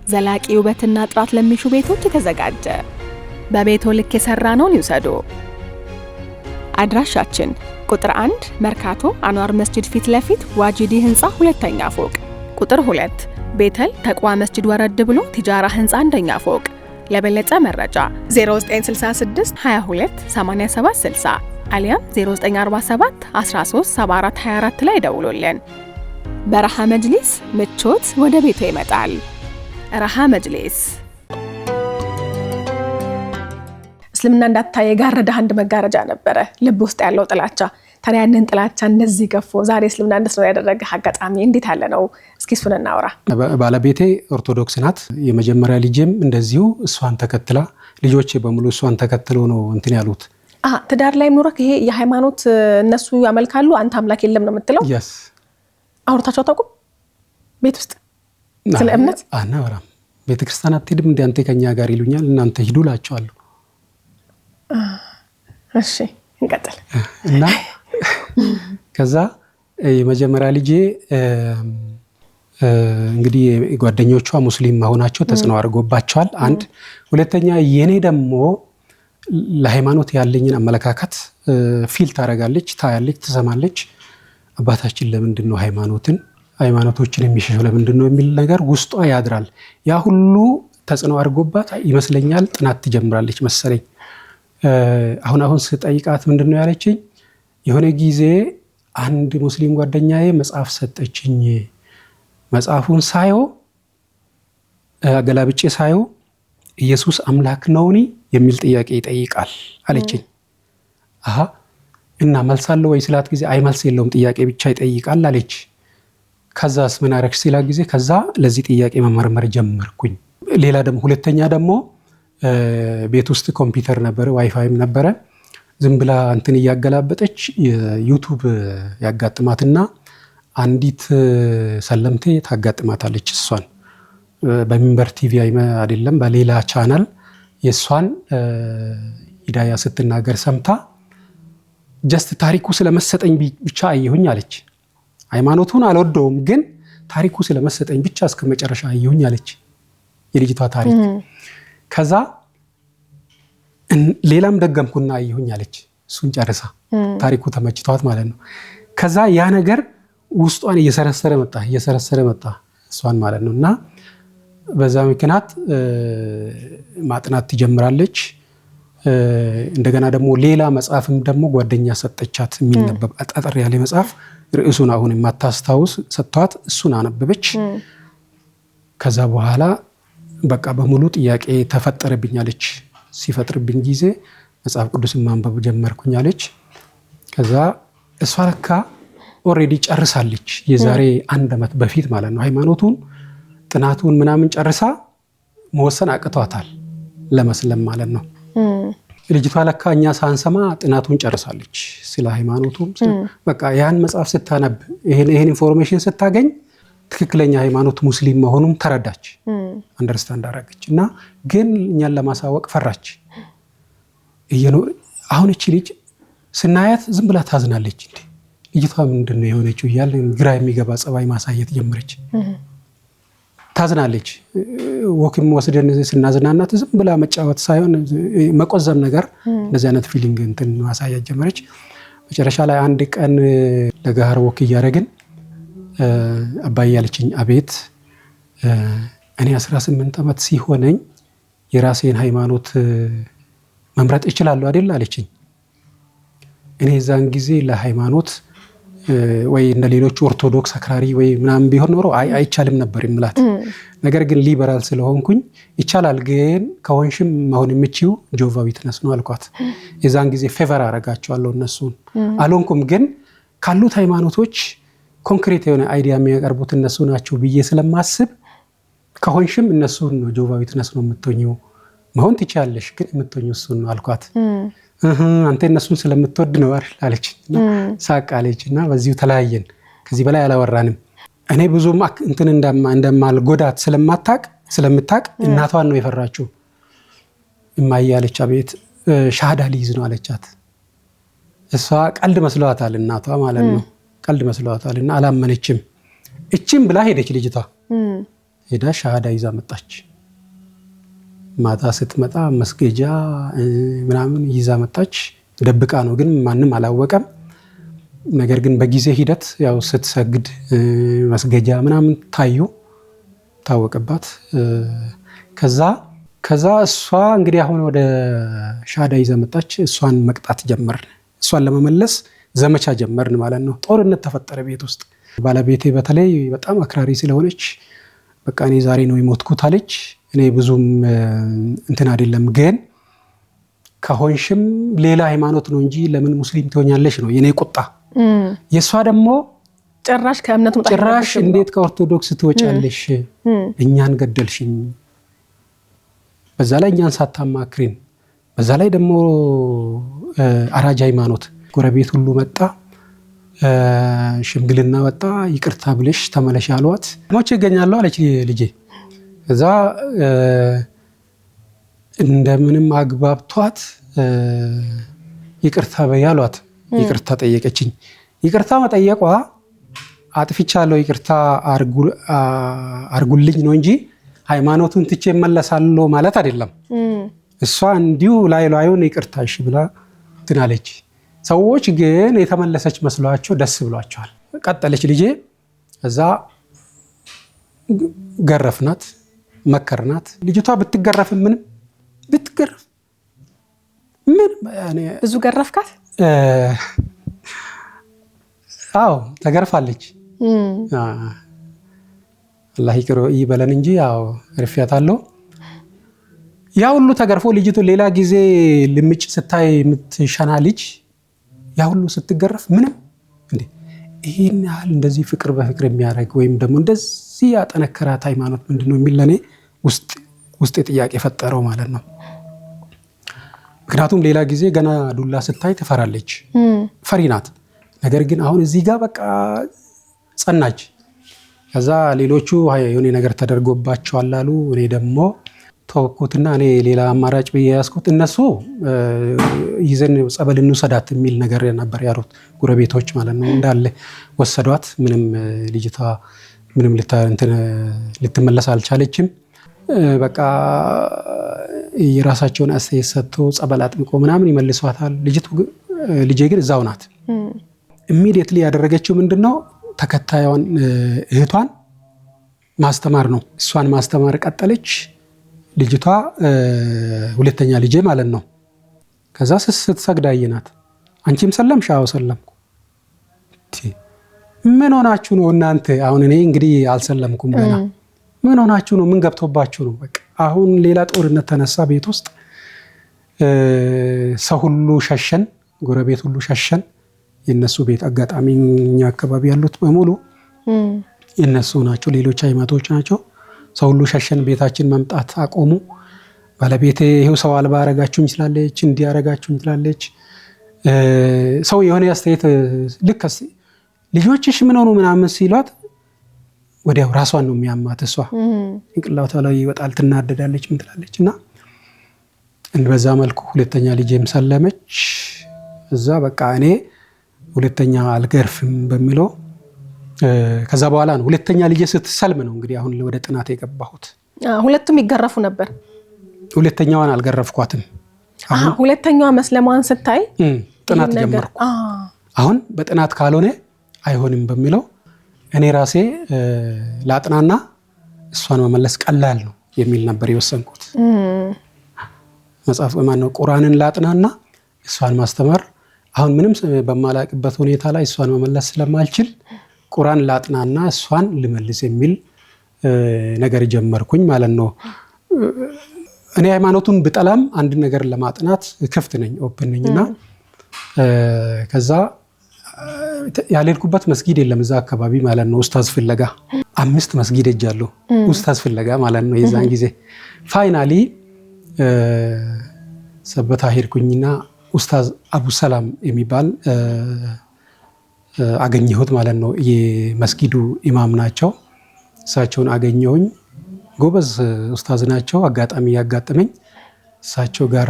ዘላቂ ውበትና ጥራት ለሚሹ ቤቶች የተዘጋጀ። በቤቶ ልክ የሰራነውን ይውሰዱ። አድራሻችን ቁጥር 1 መርካቶ አንዋር መስጂድ ፊት ለፊት ዋጂዲ ህንፃ 2ኛ ፎቅ፣ ቁጥር 2 ቤተል ተቅዋ መስጂድ ወረድ ብሎ ቲጃራ ህንፃ 1ኛ ፎቅ። ለበለጠ መረጃ 0966 22 87 60 አሊያም 0947 13 74 24 ላይ ደውሉልን። በረሃ መጅሊስ ምቾት ወደ ቤቱ ይመጣል። ረሃ መጅሊስ። እስልምና እንዳታይ የጋረደህ አንድ መጋረጃ ነበረ፣ ልብ ውስጥ ያለው ጥላቻ። ታዲያ ያንን ጥላቻ እንደዚህ ገፎ ዛሬ እስልምና እንድትኖር ያደረገህ አጋጣሚ እንዴት ያለ ነው? እስኪ እሱን እናውራ። ባለቤቴ ኦርቶዶክስ ናት። የመጀመሪያ ልጄም እንደዚሁ እሷን ተከትላ፣ ልጆቼ በሙሉ እሷን ተከትለው ነው እንትን ያሉት። ትዳር ላይ ኑረክ ይሄ የሃይማኖት እነሱ ያመልካሉ፣ አንተ አምላክ የለም ነው የምትለው? yes አውርታችሁ አታውቁም? ቤት ውስጥ ስለ እምነት አናወራም። ቤተክርስቲያን አትሄድም እንደ አንተ ከኛ ጋር ይሉኛል። እናንተ ሂዱ እላቸዋለሁ። እሺ እንቀጥል። እና ከዛ የመጀመሪያ ልጄ እንግዲህ ጓደኞቿ ሙስሊም መሆናቸው ተጽዕኖ አድርጎባቸዋል። አንድ ሁለተኛ የኔ ደግሞ ለሃይማኖት ያለኝን አመለካከት ፊል ታረጋለች፣ ታያለች፣ ትሰማለች። አባታችን ለምንድን ነው ሃይማኖቶችን የሚሸሸው ለምንድን ነው የሚል ነገር ውስጧ ያድራል። ያ ሁሉ ተጽዕኖ አድርጎባት ይመስለኛል ጥናት ትጀምራለች መሰለኝ። አሁን ስጠይቃት ምንድን ነው ያለችኝ? የሆነ ጊዜ አንድ ሙስሊም ጓደኛዬ መጽሐፍ ሰጠችኝ። መጽሐፉን ሳየው አገላብጬ ሳየው ኢየሱስ አምላክ ነውኒ የሚል ጥያቄ ይጠይቃል አለችኝ። እና መልስ አለው ወይ ስላት ጊዜ አይ መልስ የለውም ጥያቄ ብቻ ይጠይቃል አለች። ከዛስ ምን አረግሽ ስላት ጊዜ ከዛ ለዚህ ጥያቄ መመርመር ጀመርኩኝ። ሌላ ደግሞ ሁለተኛ ደግሞ ቤት ውስጥ ኮምፒውተር ነበረ፣ ዋይፋይም ነበረ። ዝም ብላ እንትን እያገላበጠች ዩቲዩብ ያጋጥማትና አንዲት ሰለምቴ ታጋጥማታለች። እሷን በሚንበር ቲቪ አይደለም በሌላ ቻናል የሷን ሂዳያ ስትናገር ሰምታ ጀስት ታሪኩ ስለመሰጠኝ ብቻ አየሁኝ አለች። ሃይማኖቱን አልወደውም ግን ታሪኩ ስለመሰጠኝ ብቻ እስከ መጨረሻ አየሁኝ አለች የልጅቷ ታሪክ። ከዛ ሌላም ደገምኩና አየሁኝ አለች። እሱን ጨርሳ ታሪኩ ተመችቷት ማለት ነው። ከዛ ያ ነገር ውስጧን እየሰረሰረ መጣ እሷን ማለት ነው። እና በዛ ምክንያት ማጥናት ትጀምራለች። እንደገና ደግሞ ሌላ መጽሐፍም ደግሞ ጓደኛ ሰጠቻት የሚነበብ አጠር ያለ መጽሐፍ፣ ርዕሱን አሁን የማታስታውስ ሰጥቷት እሱን አነበበች። ከዛ በኋላ በቃ በሙሉ ጥያቄ ተፈጠረብኝ አለች። ሲፈጥርብኝ ጊዜ መጽሐፍ ቅዱስን ማንበብ ጀመርኩኝ አለች። ከዛ እሷ ለካ ኦሬዲ ጨርሳለች የዛሬ 1 ዓመት በፊት ማለት ነው። ሃይማኖቱን ጥናቱን ምናምን ጨርሳ መወሰን አቅቷታል ለመስለም ማለት ነው። ልጅቷ ለካ እኛ ሳንሰማ ጥናቱን ጨርሳለች ስለ ሃይማኖቱ። በቃ ያን መጽሐፍ ስታነብ ይሄን ኢንፎርሜሽን ስታገኝ ትክክለኛ ሃይማኖት ሙስሊም መሆኑን ተረዳች፣ አንደርስታንድ አደረገች። እና ግን እኛን ለማሳወቅ ፈራች። አሁን እቺ ልጅ ስናያት ዝም ብላ ታዝናለች። እንዴ ልጅቷ ምንድነው የሆነችው እያለ ግራ የሚገባ ጸባይ ማሳየት ጀመረች። ታዝናለች። ወክም ወስደን ስናዝናናት ዝም ብላ መጫወት ሳይሆን መቆዘም ነገር እንደዚህ አይነት ፊሊንግ እንትን ማሳየት ጀመረች። መጨረሻ ላይ አንድ ቀን ለጋር ወክ እያደረግን አባዬ ያለችኝ አቤት እኔ 18 ዓመት ሲሆነኝ የራሴን ሃይማኖት መምረጥ እችላለሁ አይደል አለችኝ። እኔ ዛን ጊዜ ለሃይማኖት ወይ እንደ ሌሎች ኦርቶዶክስ አክራሪ ወይ ምናምን ቢሆን ኖሮ አይቻልም ነበር ይምላት። ነገር ግን ሊበራል ስለሆንኩኝ ይቻላል፣ ግን ከሆንሽም መሆን የምችው ጆቫ ዊትነስ ነው አልኳት። የዛን ጊዜ ፌቨር አረጋቸዋለሁ እነሱን አልሆንኩም፣ ግን ካሉት ሃይማኖቶች ኮንክሪት የሆነ አይዲያ የሚያቀርቡት እነሱ ናቸው ብዬ ስለማስብ ከሆንሽም እነሱን ነው ጆቫ ዊትነስ ነው የምትሆኚው፣ መሆን ትችያለሽ፣ ግን የምትሆኚው እሱን ነው አልኳት። አንተ እነሱን ስለምትወድ ነው አለች እና ሳቅ አለች እና በዚሁ ተለያየን። ከዚህ በላይ አላወራንም። እኔ ብዙም እንትን እንደማልጎዳት ስለምታቅ እናቷን ነው የፈራችው። እማዬ አለች አቤት ሻሃዳ ሊይዝ ነው አለቻት። እሷ ቀልድ መስሏታል፣ እናቷ ማለት ነው ቀልድ መስሏታል እና አላመነችም። እቺም ብላ ሄደች። ልጅቷ ሄዳ ሻሃዳ ይዛ መጣች። ማታ ስትመጣ መስገጃ ምናምን ይዛ መጣች። ደብቃ ነው ግን ማንም አላወቀም። ነገር ግን በጊዜ ሂደት ያው ስትሰግድ መስገጃ ምናምን ታወቀባት። ከዛ እሷ እንግዲህ አሁን ወደ ሻሃዳ ይዛ መጣች። እሷን መቅጣት ጀመርን። እሷን ለመመለስ ዘመቻ ጀመርን ማለት ነው። ጦርነት ተፈጠረ ቤት ውስጥ። ባለቤቴ በተለይ በጣም አክራሪ ስለሆነች በቃ እኔ ዛሬ ነው የሞትኩት አለች። እኔ ብዙም እንትን አይደለም፣ ግን ከሆንሽም ሌላ ሃይማኖት ነው እንጂ ለምን ሙስሊም ትሆኛለሽ ነው የኔ ቁጣ። የሷ ደግሞ ጭራሽ ከእምነቱ ጭራሽ እንዴት ከኦርቶዶክስ ትወጫለሽ? እኛን ገደልሽኝ፣ በዛ ላይ እኛን ሳታማክሪን፣ በዛ ላይ ደግሞ አራጅ ሃይማኖት። ጎረቤት ሁሉ መጣ፣ ሽምግልና ወጣ፣ ይቅርታ ብለሽ ተመለሽ አሏት። ሞቼ እገኛለሁ አለች ልጄ። እዛ እንደምንም አግባብቷት ይቅርታ በያሏት። ይቅርታ ጠየቀችኝ። ይቅርታ መጠየቋ አጥፍቻለሁ ይቅርታ አርጉልኝ ነው እንጂ ሃይማኖቱን ትቼ እመለሳለሁ ማለት አይደለም። እሷ እንዲሁ ላዩን ይቅርታ እሺ ብላ ትናለች። ሰዎች ግን የተመለሰች መስሏቸው ደስ ብሏቸዋል። ቀጠለች ልጄ። እዛ ገረፍናት፣ መከርናት። ልጅቷ ብትገረፍ ምንም ብትገረፍ ምን ብዙ ገረፍካት? አዎ ተገርፋለች። አላህ ይበለን እንጂ ያው ገርፊያታለሁ። ያ ሁሉ ተገርፎ ልጅቱ ሌላ ጊዜ ልምጭ ስታይ የምትሸና ልጅ ያ ሁሉ ስትገረፍ ምንም እንዴ ይሄን ያህል እንደዚህ ፍቅር በፍቅር የሚያደርግ ወይም ደግሞ እንደዚህ ያጠነከራት ሃይማኖት ምንድነው የሚል ለኔ ውስጥ ጥያቄ ፈጠረው ማለት ነው። ምክንያቱም ሌላ ጊዜ ገና ዱላ ስታይ ትፈራለች፣ ፈሪ ናት። ነገር ግን አሁን እዚህ ጋር በቃ ጸናች። ከዛ ሌሎቹ የሆነ ነገር ተደርጎባቸዋል አሉ። እኔ ደግሞ ተወኩትና እኔ ሌላ አማራጭ ብዬ ያዝኩት እነሱ ይዘን ጸበል እንውሰዳት የሚል ነገር ነበር ያሉት፣ ጎረቤቶች ማለት ነው። እንዳለ ወሰዷት። ምንም ልጅቷ ምንም ልትመለስ አልቻለችም። በቃ የራሳቸውን አስተያየት ሰጥቶ ጸበል አጥምቆ ምናምን ይመልሷታል። ልጄ ግን እዛው ናት። ኢሚዲየትሊ ያደረገችው ምንድነው? ተከታዩን እህቷን ማስተማር ነው። እሷን ማስተማር ቀጠለች። ልጅቷ ሁለተኛ ልጄ ማለት ነው። ከዛ ስትሰግድ አየናት። አንቺም ሰለምሽ? አዎ ሰለምኩ። ምን ሆናችሁ ነው እናንተ? አሁን እኔ እንግዲህ አልሰለምኩም ገና። ምን ሆናችሁ ነው? ምን ገብቶባችሁ ነው? በቃ አሁን ሌላ ጦርነት ተነሳ ቤት ውስጥ። ሰው ሁሉ ሸሸን፣ ጎረቤት ሁሉ ሸሸን። የነሱ ቤት አጋጣሚ እኛ አካባቢ ያሉት በሙሉ የነሱ ናቸው፣ ሌሎች ሃይማኖቶች ናቸው። ሰው ሁሉ ሸሸን፣ ቤታችን መምጣት አቆሙ። ባለቤቴ ይሄው ሰው አልባ አረጋችሁኝ ትላለች፣ እንዲያረጋችሁኝ ትላለች። ሰው የሆነ አስተያየት ልክ ልጆችሽ ምን ሆኑ ምናምን ሲሏት ወዲያው ራሷን ነው የሚያማት እሷ እንቅላቷ ላይ ይወጣል ትናደዳለች ምን ትላለች እና በዛ መልኩ ሁለተኛ ልጄም ሰለመች እዛ በቃ እኔ ሁለተኛ አልገርፍም በሚለው ከዛ በኋላ ነው ሁለተኛ ልጄ ስትሰልም ነው እንግዲህ አሁን ወደ ጥናት የገባሁት ሁለቱም ይገረፉ ነበር ሁለተኛዋን አልገረፍኳትም ሁለተኛዋ መስለማን ስታይ ጥናት ጀመርኩ አሁን በጥናት ካልሆነ አይሆንም በሚለው እኔ ራሴ ላጥናና እሷን መመለስ ቀላል ነው የሚል ነበር የወሰንኩት መጽሐፍ ማነው ቁርአንን ላጥናና እሷን ማስተማር አሁን ምንም በማላቅበት ሁኔታ ላይ እሷን መመለስ ስለማልችል ቁርአን ላጥናና እሷን ልመልስ የሚል ነገር ጀመርኩኝ ማለት ነው እኔ ሃይማኖቱን ብጠላም አንድ ነገር ለማጥናት ክፍት ነኝ ኦፕን ነኝና ከዛ ያልሄድኩበት መስጊድ የለም እዛ አካባቢ ማለት ነው ኡስታዝ ፍለጋ 5 መስጊድ ሄጃለሁ ኡስታዝ ፍለጋ ማለት ነው የዛን ጊዜ ፋይናሊ ሰበታ ሄድኩኝና ኡስታዝ አቡ ሰላም የሚባል አገኘሁት ማለት ነው የመስጊዱ ኢማም ናቸው እሳቸውን አገኘሁኝ ጎበዝ ኡስታዝ ናቸው አጋጣሚ ያጋጠመኝ እሳቸው ጋር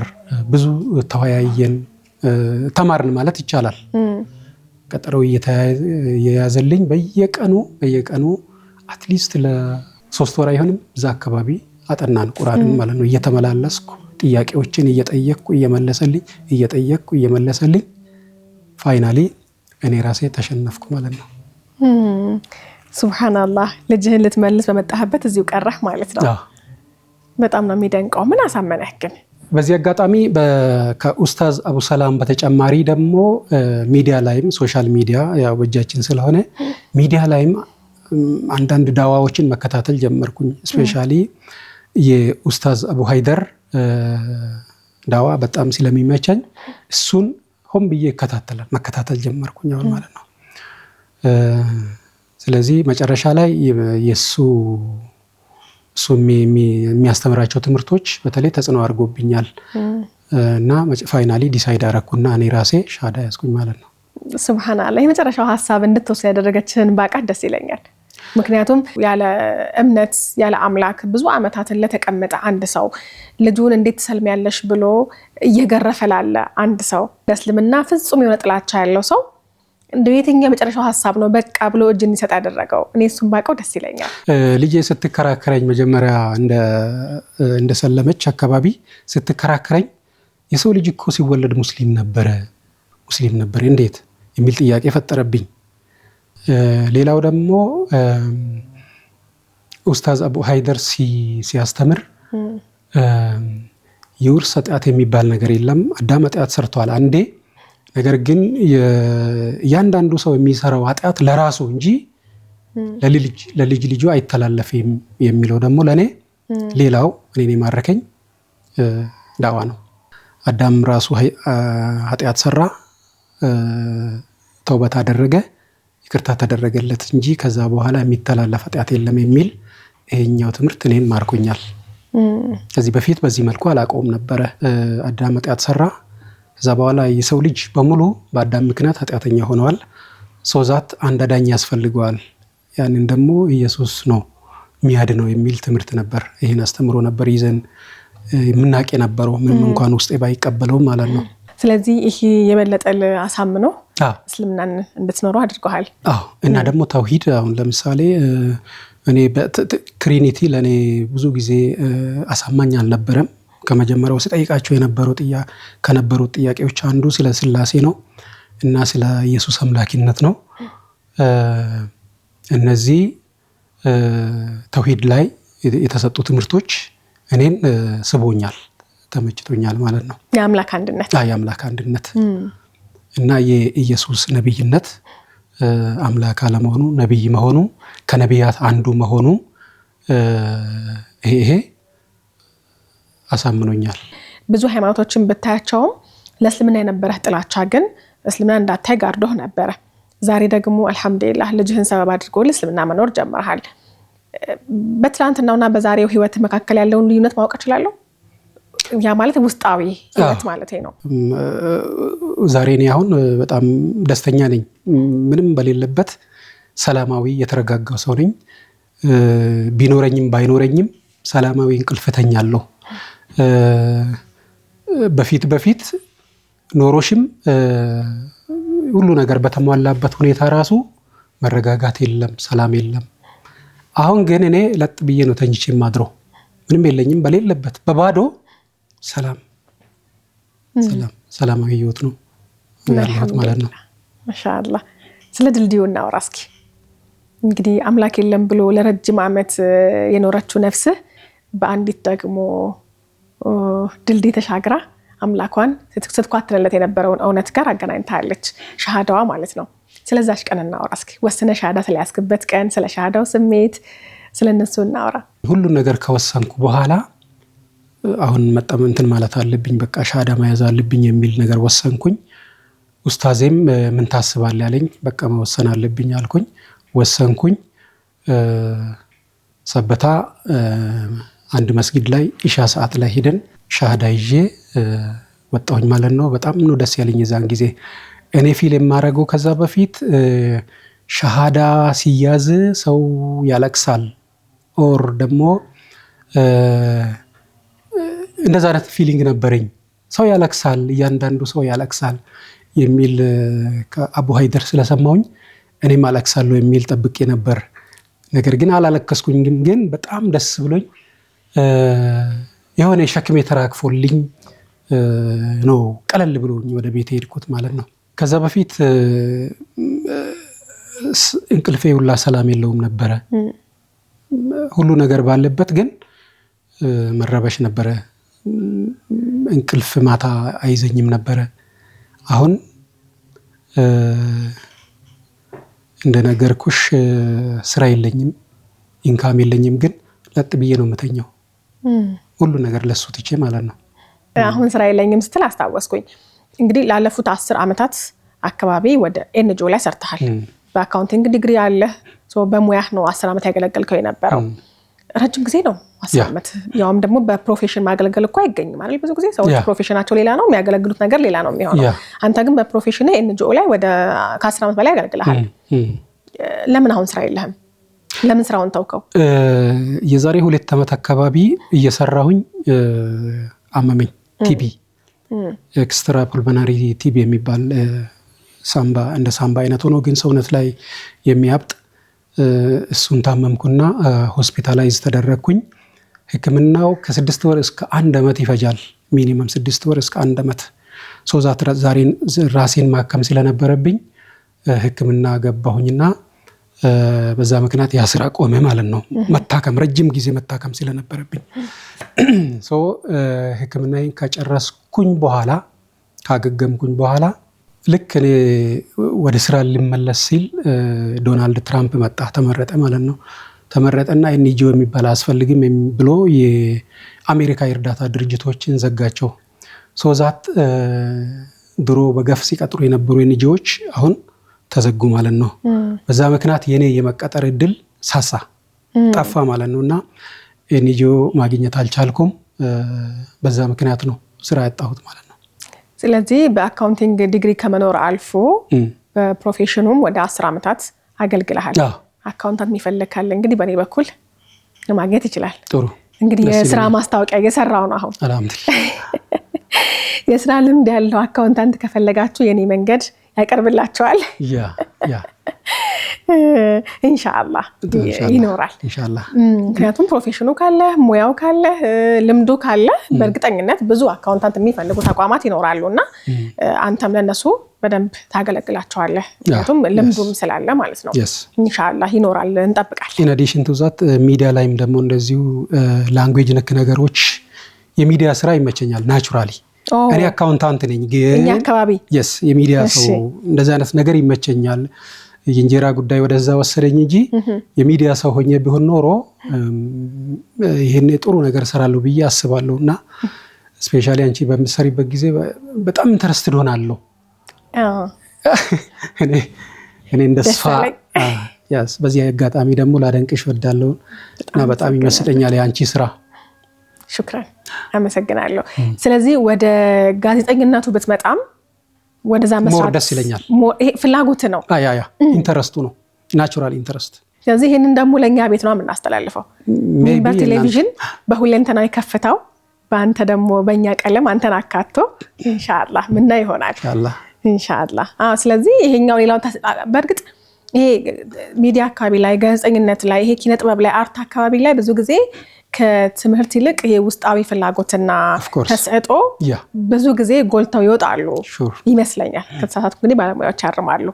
ብዙ ተወያየን ተማርን ማለት ይቻላል ቀጠሮ እየያዘልኝ በየቀኑ አትሊስት ለ3 ወር አይሆንም እዛ አካባቢ አጠናን ቁርአንን ማለት ነው እየተመላለስኩ ጥያቄዎችን እየጠየቅኩ እየመለሰልኝ ፋይናሊ እኔ ራሴ ተሸነፍኩ ማለት ነው ሱብሃንአላህ ልጅህን ልትመልስ በመጣህበት እዚሁ ቀረህ ማለት ነው በጣም ነው የሚደንቀው ምን አሳመነህ ግን በዚህ አጋጣሚ ከኡስታዝ አቡ ሰላም በተጨማሪ ደግሞ ሚዲያ ላይም ሶሻል ሚዲያ ያው በእጃችን ስለሆነ ሚዲያ ላይም አንዳንድ ዳዋዎችን መከታተል ጀመርኩኝ ስፔሻሊ የኡስታዝ አቡ ሃይደር ዳዋ በጣም ስለሚመቸኝ እሱን ሆም ብዬ መከታተል ጀመርኩኝ አሁን ማለት ነው ስለዚህ መጨረሻ ላይ የሱ የሚያስተምራቸው ትምህርቶች በተለይ ተጽዕኖ አድርጎብኛል እና ፋይናሊ ዲሳይድ አደረኩና እኔ ራሴ ሻዳ ያዝኩኝ ማለት ነው ሱብሃንአላህ የመጨረሻው ሐሳብ እንድትወስድ ያደረገችን ባቃት ደስ ይለኛል ምክንያቱም ያለ እምነት ያለ አምላክ ብዙ አመታትን ለተቀመጠ አንድ ሰው ልጁን እንዴት ትሰልሚያለሽ ብሎ እየገረፈ ላለ አንድ ሰው ለእስልምና ፍጹም የሆነ ጥላቻ ያለው ሰው እንደ የትኛው መጨረሻው ሐሳብ ነው በቃ ብሎ እጅ እንዲሰጥ ያደረገው እኔ እሱን ባቀው ደስ ይለኛል ልጄ ስትከራከረኝ መጀመሪያ እንደ ሰለመች አካባቢ ስትከራከረኝ የሰው ልጅ እኮ ሲወለድ ሙስሊም ነበር እንዴት የሚል ጥያቄ ፈጠረብኝ ሌላው ደግሞ ኡስታዝ አቡ ሃይደር ሲያስተምር የውርስ ኃጢአት የሚባል ነገር የለም አዳም ኃጢአት ሰርቷል አንዴ ነገር ግን ያንዳንዱ ሰው የሚሰራው ኃጢአት ለራሱ እንጂ ለልጅ ልጁ አይተላለፍም የሚለው ደግሞ ለኔ ሌላው እኔን የማረከኝ ዳዋ ነው አዳም ራሱ ኃጢአት ሰራ ተውበት አደረገ ይቅርታ ተደረገለት እንጂ ከዛ በኋላ የሚተላለፍ ኃጢአት የለም የሚል ይሄኛው ትምህርት እኔን ማርኮኛል ከዚህ በፊት በዚህ መልኩ አላቀውም ነበር አዳም ኃጢአት ሰራ ከዛ በኋላ የሰው ልጅ በሙሉ በአዳም ምክንያት ኃጢአተኛ ሆነዋል ሶዛት አንድ አዳኝ ያስፈልገዋል ያንን ደግሞ ኢየሱስ ነው የሚያድነው የሚል ትምህርት ነበር ይሄን አስተምሮ ነበር ይዘን ምናቄ ነበረው ምንም እንኳን ውስጤ ባይቀበለው ማለት ነው ስለዚህ ይሄ የበለጠል አሳምነው እስልምናን እንድትኖሩ አድርገዋል እና ደግሞ ተውሂድ አሁን ለምሳሌ እኔ ትሪኒቲ ለኔ ብዙ ጊዜ አሳማኝ አልነበረም ከመጀመሪያው ስጠይቃቸው ከነበሩት ጥያቄዎች አንዱ ስለ ስላሴ ነው እና ስለ ኢየሱስ አምላኪነት ነው እነዚህ ተውሂድ ላይ የተሰጡ ትምህርቶች እኔን ስቦኛል ተመችቶኛል ማለት ነው የአምላክ አንድነት እና የኢየሱስ ነብይነት አምላክ አለመሆኑ ነብይ መሆኑ ከነቢያት አንዱ መሆኑ ይሄ አሳምኖኛል ብዙ ሃይማኖቶችን ብታያቸውም ለእስልምና የነበረህ ጥላቻ ግን እስልምና እንዳታይ ጋርዶህ ነበረ ዛሬ ደግሞ አልহামዱሊላህ ልጅህን ሰበብ አድርጎ ለእስልምና መኖር ጀመርሃል በትላንትናውና በዛሬው ህይወት መካከል ያለውን ልዩነት ማወቅ እችላለሁ ያ ማለት ውስጣዊ ህይወት ማለት ነው ዛሬ እኔ አሁን በጣም ደስተኛ ነኝ ምንም በሌለበት ሰላማዊ የተረጋጋው ሰው ነኝ ቢኖረኝም ባይኖረኝም ሰላማዊ እንቅልፍ ተኛለሁ። በፊት ኖሮሽም ሁሉ ነገር በተሟላበት ሁኔታ ራሱ መረጋጋት የለም፣ ሰላም የለም። አሁን ግን እኔ ለጥ ብዬ ነው ተኝቼ የማድረው። ምንም የለኝም፣ በሌለበት በባዶ ሰላማዊ ህይወት ነው ያለሁት ማለት ነው። ማሻአላህ። ስለ ድልድዩ እናውራ እስኪ። እንግዲህ አምላክ የለም ብሎ ለረጅም ዓመት የኖረችው ነፍስህ በአንዲት ደግሞ ድልድይ ተሻግራ አምላኳን ስትኳትንለት የነበረውን እውነት ጋር አገናኝታለች፣ ሸሃዳዋ ማለት ነው። ስለዛች ቀን እናውራ እስኪ። ወስነ ሸሃዳ ስለያዝክበት ቀን፣ ስለ ሸሃዳው ስሜት፣ ስለነሱ እናውራ። ሁሉን ነገር ከወሰንኩ በኋላ አሁን መጣም እንትን ማለት አለብኝ፣ በቃ ሸሃዳ መያዝ አለብኝ የሚል ነገር ወሰንኩኝ። ኡስታዜም ምን ታስባለህ ያለኝ፣ በቃ መወሰን አለብኝ አልኩኝ፣ ወሰንኩኝ። ሰበታ አንድ መስጊድ ላይ ኢሻ ሰዓት ላይ ሄደን ሸሃዳ ይዤ ወጣሁኝ ማለት ነው። በጣም ነው ደስ ያለኝ የዛን ጊዜ። እኔ ፊል የማደርገው ከዛ በፊት ሸሃዳ ሲያዝ ሰው ያለቅሳል ኦር ደግሞ እንደዛ አይነት ፊሊንግ ነበረኝ። ሰው ያለቅሳል፣ እያንዳንዱ ሰው ያለቅሳል የሚል ከአቡ ሀይደር ስለሰማሁኝ እኔም አለቅሳለሁ የሚል ጠብቄ ነበር። ነገር ግን አላለቀስኩኝ። ግን በጣም ደስ ብሎኝ የሆነ ሸክሜ ተራግፎልኝ ነው ቀለል ብሎኝ ወደ ቤት ሄድኩት ማለት ነው። ከዛ በፊት እንቅልፌ ሁላ ሰላም የለውም ነበረ። ሁሉ ነገር ባለበት ግን መረበሽ ነበረ። እንቅልፍ ማታ አይዘኝም ነበረ። አሁን እንደነገርኩሽ ስራ የለኝም፣ ኢንካም የለኝም፣ ግን ለጥ ብዬ ነው የምተኛው። ሁሉ ነገር ለሱ ትቼ ማለት ነው። አሁን ስራ የለኝም ስትል አስታወስኩኝ። እንግዲህ ላለፉት 10 ዓመታት አካባቢ ወደ ኤንጂኦ ላይ ሰርተሃል። በአካውንቲንግ ዲግሪ አለ። በሙያህ ነው 10 ዓመት ያገለገልከው የነበረው። ረጅም ጊዜ ነው 10 ዓመት። ያውም ደግሞ በፕሮፌሽን ማገልገል እኮ አይገኝም አይደል? ብዙ ጊዜ ሰዎች ፕሮፌሽናቸው ሌላ ነው፣ የሚያገለግሉት ነገር ሌላ ነው የሚሆነው። አንተ ግን በፕሮፌሽን ኤንጂኦ ላይ ወደ ከ10 ዓመት በላይ ያገለግልሃል። ለምን አሁን ስራ የለህም? ለምን ስራውን ተውከው? የዛሬ 2 ዓመት አካባቢ እየሰራሁኝ አመመኝ። ቲቢ ኤክስትራ ፑልሞናሪ ቲቢ የሚባል ሳምባ እንደ ሳምባ አይነት ሆኖ ግን ሰውነት ላይ የሚያብጥ እሱን ታመምኩና ሆስፒታላይዝ ተደረግኩኝ። ሕክምናው ከ6 ወር እስከ 1 ዓመት ይፈጃል። ሚኒመም 6 ወር እስከ 1 ዓመት። ዛት ራሴን ማከም ስለነበረብኝ ሕክምና ገባሁኝና በዛ ምክንያት ያ ስራ ቆመ ማለት ነው። መታከም ረጅም ጊዜ መታከም ስለነበረብኝ ሕክምናዬን ከጨረስኩኝ በኋላ ካገገምኩኝ በኋላ ልክ እኔ ወደ ስራ ልመለስ ሲል ዶናልድ ትራምፕ መጣ፣ ተመረጠ ማለት ነው። ተመረጠና ኤንጂኦ የሚባል አያስፈልግም ብሎ የአሜሪካ የእርዳታ ድርጅቶችን ዘጋቸው። ዛት ድሮ በገፍ ሲቀጥሩ የነበሩ ኤንጂኦዎች አሁን ተዘጉ ማለት ነው። በዛ ምክንያት የኔ የመቀጠር እድል ሳሳ ጠፋ ማለት ነው። እና ኤንጂኦ ማግኘት አልቻልኩም። በዛ ምክንያት ነው ስራ ያጣሁት ማለት ነው። ስለዚህ በአካውንቲንግ ዲግሪ ከመኖር አልፎ በፕሮፌሽኑም ወደ 10 ዓመታት አገልግለሃል። አካውንታንት የሚፈልግ ካለ እንግዲህ በእኔ በኩል ማግኘት ይችላል። ጥሩ። እንግዲህ የስራ ማስታወቂያ እየሰራው ነው አሁን። አልሐምዱሊላህ። የስራ ልምድ ያለው አካውንታንት ከፈለጋችሁ የኔ መንገድ ያቀርብላችኋል። ኢንሻአላህ ይኖራል። ኢንሻአላህ። ምክንያቱም ፕሮፌሽኑ ካለ፣ ሙያው ካለ፣ ልምዱ ካለ በእርግጠኝነት ብዙ አካውንታንት የሚፈልጉ ተቋማት ይኖራሉና አንተም ለነሱ በደንብ ታገለግላቸዋለህ። ምክንያቱም ልምዱም ስላለ ማለት ነው። ኢንሻአላህ ይኖራል፣ እንጠብቃለን። ኢን አዲሽን ቱ ዛት ሚዲያ ላይም ደግሞ እንደዚሁ ላንጉዌጅ ነክ ነገሮች የሚዲያ ስራ ይመቸኛል ናቹራሊ። እኔ አካውንታንት ነኝ ግን እኛ አካባቢ የሚዲያ ሰው እንደዛ አይነት ነገር ይመቸኛል። የእንጀራ ጉዳይ ወደዛ ወሰደኝ እንጂ የሚዲያ ሰው ሆኜ ቢሆን ኖሮ ይሄን ጥሩ ነገር ሰራለሁ ብዬ አስባለሁና ስፔሻሊ አንቺ በምትሰሪበት ጊዜ በጣም ኢንተረስትድ ሆናለሁ። እኔ እንደሷ በዚህ አጋጣሚ ደግሞ ላደንቅሽ ወዳለሁ እና በጣም ይመስለኛል የአንቺ ስራ። ሹክራን፣ አመሰግናለሁ። ስለዚህ ወደ ጋዜጠኝነቱ ብትመጣም ወደዛ መስራት ደስ ይለኛል። ይሄ ፍላጎት ነው። ኢንተረስቱ ነው፣ ናቹራል ኢንተረስት። ስለዚህ ይሄንን ደግሞ ለኛ ቤት ነው የምናስተላልፈው በቴሌቪዥን በሁለንተናዊ ከፍታው በአንተ ደግሞ በእኛ ቀለም አንተን አካቶ ኢንሻአላህ ምና ይሆናል ኢንሻአላህ ስለዚህ ይሄኛው ሌላው በርግጥ ይሄ ሚዲያ አካባቢ ላይ ጋዜጠኝነት ላይ ይሄ ኪነ ጥበብ ላይ አርት አካባቢ ላይ ብዙ ጊዜ ከትምህርት ይልቅ ይሄ ውስጣዊ ፍላጎትና ተሰጥኦ ብዙ ጊዜ ጎልተው ይወጣሉ ይመስለኛል ከተሳሳትኩ እንግዲህ ባለሙያዎች ያርማሉ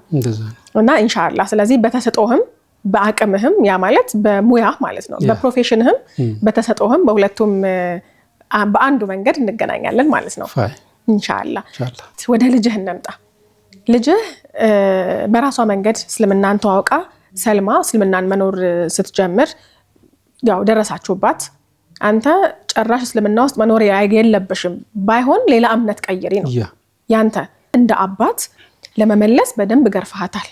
እና ኢንሻአላህ ስለዚህ በተሰጥኦህም በአቅምህም ያ ማለት በሙያ ማለት ነው በፕሮፌሽንህም በተሰጥኦህም በሁለቱም በአንዱ መንገድ እንገናኛለን ማለት ነው ኢንሻአላህ ወደ ልጅህ እንምጣ ልጅህ በራሷ መንገድ እስልምናን ተዋውቃ ሰልማ እስልምናን መኖር ስትጀምር ያው ደረሳችሁባት አንተ ጨራሽ እስልምና ውስጥ መኖር የለብሽም ባይሆን ሌላ እምነት ቀይሪ ነው ያንተ እንደ አባት ለመመለስ በደንብ ገርፈሃታል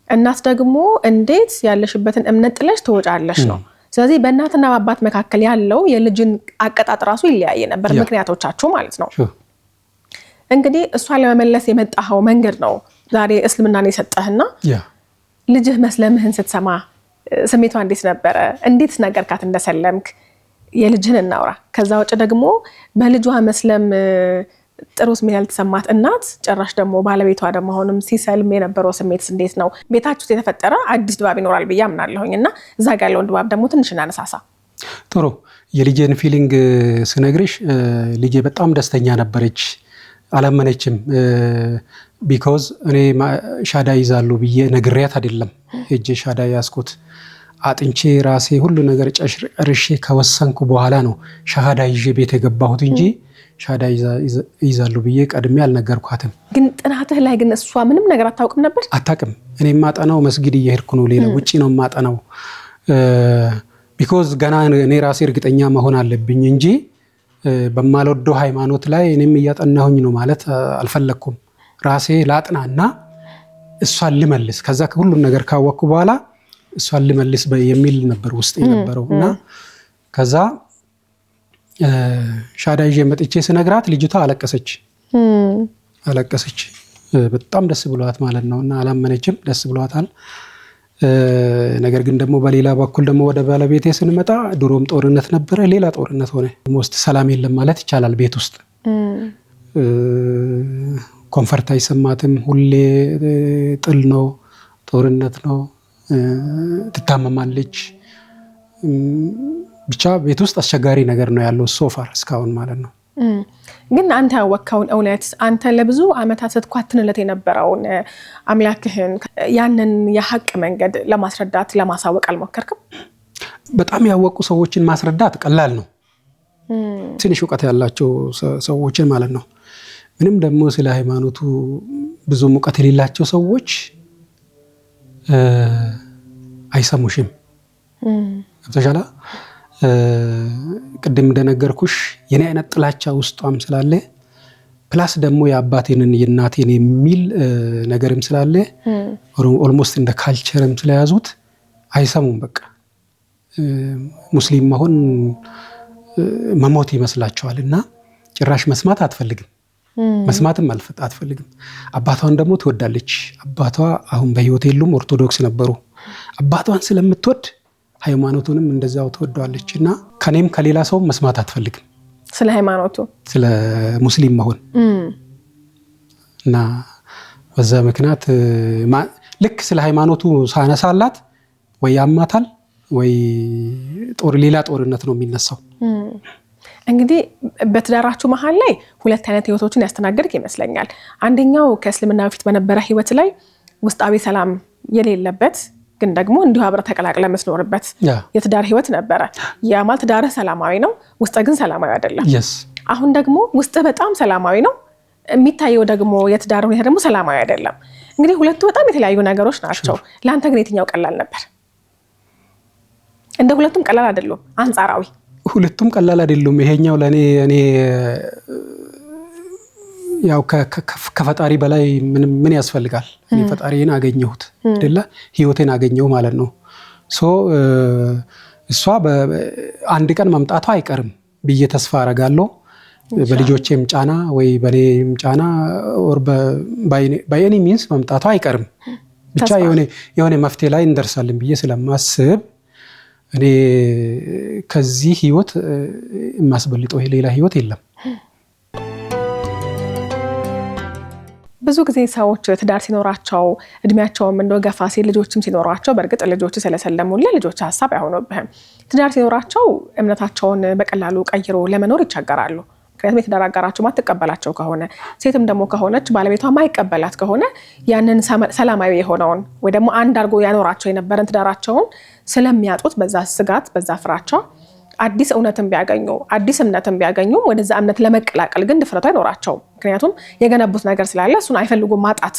እናት ደግሞ እንዴት ያለሽበትን እምነት ጥለሽ ትወጫለሽ ነው ስለዚህ በእናትና በአባት መካከል ያለው የልጅን አቀጣጥ ራሱ ይለያየ ነበር ምክንያቶቻችሁ ማለት ነው እንግዲህ እሷ ለመመለስ የመጣው መንገድ ነው ዛሬ እስልምናን የሰጠህና ልጅህ መስለምህን ስትሰማ ስሜቷ እንዴት ነበረ እንዴት ነገርካት እንደሰለምክ የልጅህን እናውራ ከዛ ወጭ ደግሞ በልጇ መስለም ጥሩ ስሜት ያልተሰማት እናት ጨራሽ ደግሞ ባለቤቷ ደግሞ ሆነም ሲሰልም የነበረው ስሜት እንዴት ነው ቤታችሁ የተፈጠረ አዲስ ድባብ ይኖራል ብዬ አምናለሁኝና እዛ ጋር ያለው ድባብ ደግሞ ትንሽ እናነሳሳ ጥሩ የልጄን ፊሊንግ ስነግርሽ ልጄ በጣም ደስተኛ ነበረች አላመነችም ቢኮዝ እኔ ሻዳ ይዛሉ ብዬ ነግሬያት አይደለም እጄ ሻዳ ያስኩት አጥንቼ ራሴ ሁሉ ነገር ጨርሼ ከወሰንኩ በኋላ ነው ሻሃዳ ይዤ ቤት የገባሁት እንጂ ሻዳ ይዛሉ ብዬ ቀድሜ አልነገርኳትም ግን ጥናትህ ላይ ግን እሷ ምንም ነገር አታውቅም ነበር አታውቅም እኔ ማጣናው መስጊድ እየሄድኩ ነው ሌላ ውጪ ነው ማጣናው ቢኮዝ ገና እኔ ራሴ እርግጠኛ መሆን አለብኝ እንጂ በማልወደው ሃይማኖት ላይ እኔም እያጠናሁኝ ነው ማለት አልፈለኩም ራሴ ላጥናና እሷን ልመልስ ከዛ ሁሉ ነገር ካወቅኩ በኋላ እሷን ልመልስ የሚል ነበር ውስጥ የነበረውና ከዛ ሻዳ ይዤ መጥቼ ስነግራት ልጅቷ አለቀሰች በጣም ደስ ብሏት ማለት ነውና አላመነችም ደስ ብሏታል ነገር ግን ደግሞ በሌላ በኩል ደግሞ ወደ ባለቤቴ ስንመጣ ድሮም ጦርነት ነበር ሌላ ጦርነት ሆነ ሞስት ሰላም የለም ማለት ይቻላል ቤት ውስጥ ኮንፈርት አይሰማትም ሁሌ ጥል ነው ጦርነት ነው ትታመማለች ብቻ ቤት ውስጥ አስቸጋሪ ነገር ነው ያለው ሶፋር እስካሁን ማለት ነው ግን አንተ ያወቅከውን እውነት አንተ ለብዙ አመታት ስትኳትንለት የነበረውን አምላክህን ያንን የሐቅ መንገድ ለማስረዳት ለማሳወቅ አልሞከርክም በጣም ያወቁ ሰዎችን ማስረዳት ቀላል ነው ትንሽ ዕውቀት ያላቸው ሰዎችን ማለት ነው ምንም ደግሞ ስለ ሃይማኖቱ ብዙ ዕውቀት የሌላቸው ሰዎች አይሰሙሽም ተሻላ ቅድም እንደነገርኩሽ የኔ አይነት ጥላቻ ውስጧም ስላለ ፕላስ ደግሞ የአባቴንን የእናቴን የሚል ነገርም ስላለ ኦልሞስት እንደ ካልቸርም ስለያዙት አይሰሙም በቃ ሙስሊም መሆን መሞት ይመስላቸዋልና ጭራሽ መስማት አትፈልግም መስማትም አትፈልግም አባቷን ደግሞ ትወዳለች አባቷ አሁን በህይወት የሉም ኦርቶዶክስ ነበሩ አባቷን ስለምትወድ ሃይማኖቱንም እንደዛው ትወደዋለችና ከኔም ከሌላ ሰው መስማት አትፈልግም ስለ ሃይማኖቱ ስለ ሙስሊም መሆን እና በዛ ምክንያት ልክ ስለ ሃይማኖቱ ሳነሳላት ወይ ያማታል ወይ ሌላ ጦርነት ነው የሚነሳው እንግዲህ በትዳራችሁ መሃል ላይ ሁለት አይነት ህይወቶችን ያስተናገድክ ይመስለኛል አንደኛው ከእስልምና በፊት በነበረ ህይወት ላይ ውስጣዊ ሰላም የሌለበት ግን ደግሞ እንዲሁ አብረ ተቀላቅለ መስኖርበት የትዳር ህይወት ነበረ ያ ማለት ትዳርህ ሰላማዊ ነው ውስጥ ግን ሰላማዊ አይደለም አሁን ደግሞ ውስጥ በጣም ሰላማዊ ነው የሚታየው ደግሞ የትዳር ሁኔታ ደግሞ ሰላማዊ አይደለም እንግዲህ ሁለቱ በጣም የተለያዩ ነገሮች ናቸው ለአንተ ግን የትኛው ቀላል ነበር እንደ ሁለቱም ቀላል አይደሉም አንጻራዊ ሁለቱም ቀላል አይደሉም ይሄኛው ለኔ ያው ከፈጣሪ በላይ ምን ያስፈልጋል እኔ ፈጣሪን አገኘሁት አይደለ ህይወቴን አገኘው ማለት ነው ሶ እሷ በአንድ ቀን መምጣቷ አይቀርም ብዬ ተስፋ አረጋለሁ በልጆቼም ጫና ወይ በኔም ጫና ኦር ባይ ኤኒ ሚንስ መምጣቷ አይቀርም ብቻ የሆነ መፍትሄ ላይ እንደርሳለን ብዬ ስለማስብ እኔ ከዚህ ህይወት የማስበልጠው ሌላ ህይወት የለም። ብዙ ጊዜ ሰዎች ትዳር ሲኖራቸው እድሜያቸውም እንደው ገፋ ሲል ልጆችም ሲኖራቸው በእርግጥ ልጆች ስለሰለሙልህ ልጆች ሀሳብ አይሆኑብህም። ትዳር ሲኖራቸው እምነታቸውን በቀላሉ ቀይሮ ለመኖር ይቸገራሉ። ምክንያቱም የትዳር አጋራቸው ማትቀበላቸው ከሆነ ሴትም ደግሞ ከሆነች ባለቤቷ ማይቀበላት ከሆነ ያንን ሰላማዊ የሆነውን ወይ ደግሞ አንድ አድርጎ ያኖራቸው የነበረን ትዳራቸውን ስለሚያጡት በዛ ስጋት በዛ ፍራቻ አዲስ እውነትን ቢያገኙ አዲስ እምነትን ቢያገኙ ወደዛ እምነት ለመቀላቀል ግን ድፍረቱ አይኖራቸውም። ምክንያቱም የገነቡት ነገር ስላለ እሱን አይፈልጉም ማጣት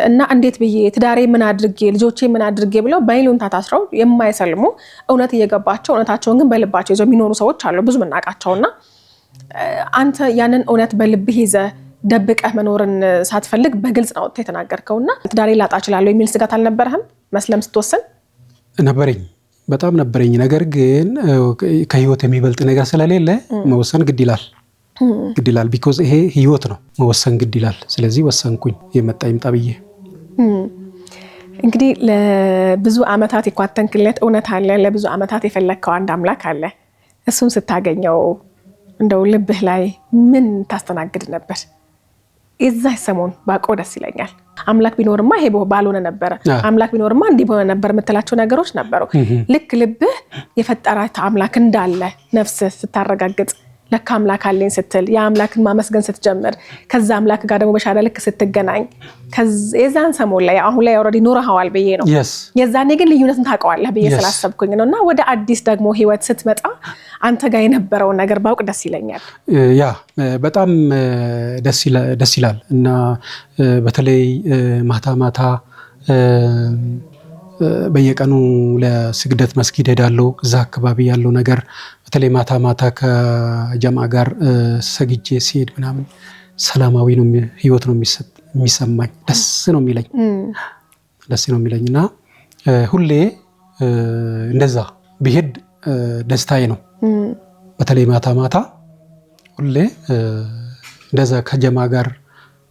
እና እንዴት ብዬ ትዳሬ ምን አድርጌ ልጆቼ ምን አድርጌ ብለው በይሉንታ ታስረው የማይሰልሙ እውነት እየገባቸው እውነታቸውን ግን በልባቸው ይዘው የሚኖሩ ሰዎች አሉ ብዙ ምናቃቸውና አንተ ያንን እውነት በልብህ ይዘህ ደብቀህ መኖርን ሳትፈልግ በግልጽ ነው የተናገርከውና ትዳሬ ላጣ እችላለሁ የሚል ስጋት አልነበረህም መስለም ስትወስን? ነበረኝ፣ በጣም ነበረኝ። ነገር ግን ከህይወት የሚበልጥ ነገር ስለሌለ መወሰን ግድ ይላል ቢኮዝ ይሄ ህይወት ነው፣ መወሰን ግድ ይላል። ስለዚህ ወሰንኩኝ፣ የመጣ ይምጣ ብዬ። እንግዲህ ለብዙ አመታት የኳተንክለት እውነት አለ፣ ለብዙ አመታት የፈለግከው አንድ አምላክ አለ። እሱን ስታገኘው እንደው ልብህ ላይ ምን ታስተናግድ ነበር? የዛ ሰሞን ባቆ ደስ ይለኛል። አምላክ ቢኖርማ ይሄ ባልሆነ ነበር፣ አምላክ ቢኖርማ እንዲህ በሆነ ነበር የምትላቸው ነገሮች ነበሩ። ልክ ልብህ የፈጠራት አምላክ እንዳለ ነፍስህ ስታረጋግጥ ለካ አምላክ አለኝ ስትል የአምላክን ማመስገን ስትጀምር ከዛ አምላክ ጋር ደግሞ በሻለ ልክ ስትገናኝ የዛን ሰሞን ላይ አሁን ላይ ኦልሬዲ ኖረሃዋል ብዬ ነው። የዛኔ ግን ልዩነትን ታውቀዋለህ ብዬ ስላሰብኩኝ ነውና ወደ አዲስ ደግሞ ህይወት ስትመጣ አንተ ጋር የነበረውን ነገር ባውቅ ደስ ይለኛል። ያ በጣም ደስ ይላል እና በተለይ ማታ በየቀኑ ለስግደት መስጊድ ሄዳለሁ። እዛ አካባቢ ያለው ነገር በተለይ ማታ ከጀማ ጋር ሰግጄ ሲሄድ ምናምን ሰላማዊ ነው ህይወት ነው የሚሰማኝ። ደስ ነው የሚለኝ እና ሁሌ እንደዛ ብሄድ ደስታዬ ነው። በተለይ ማታ ሁሌ እንደዛ ከጀማ ጋር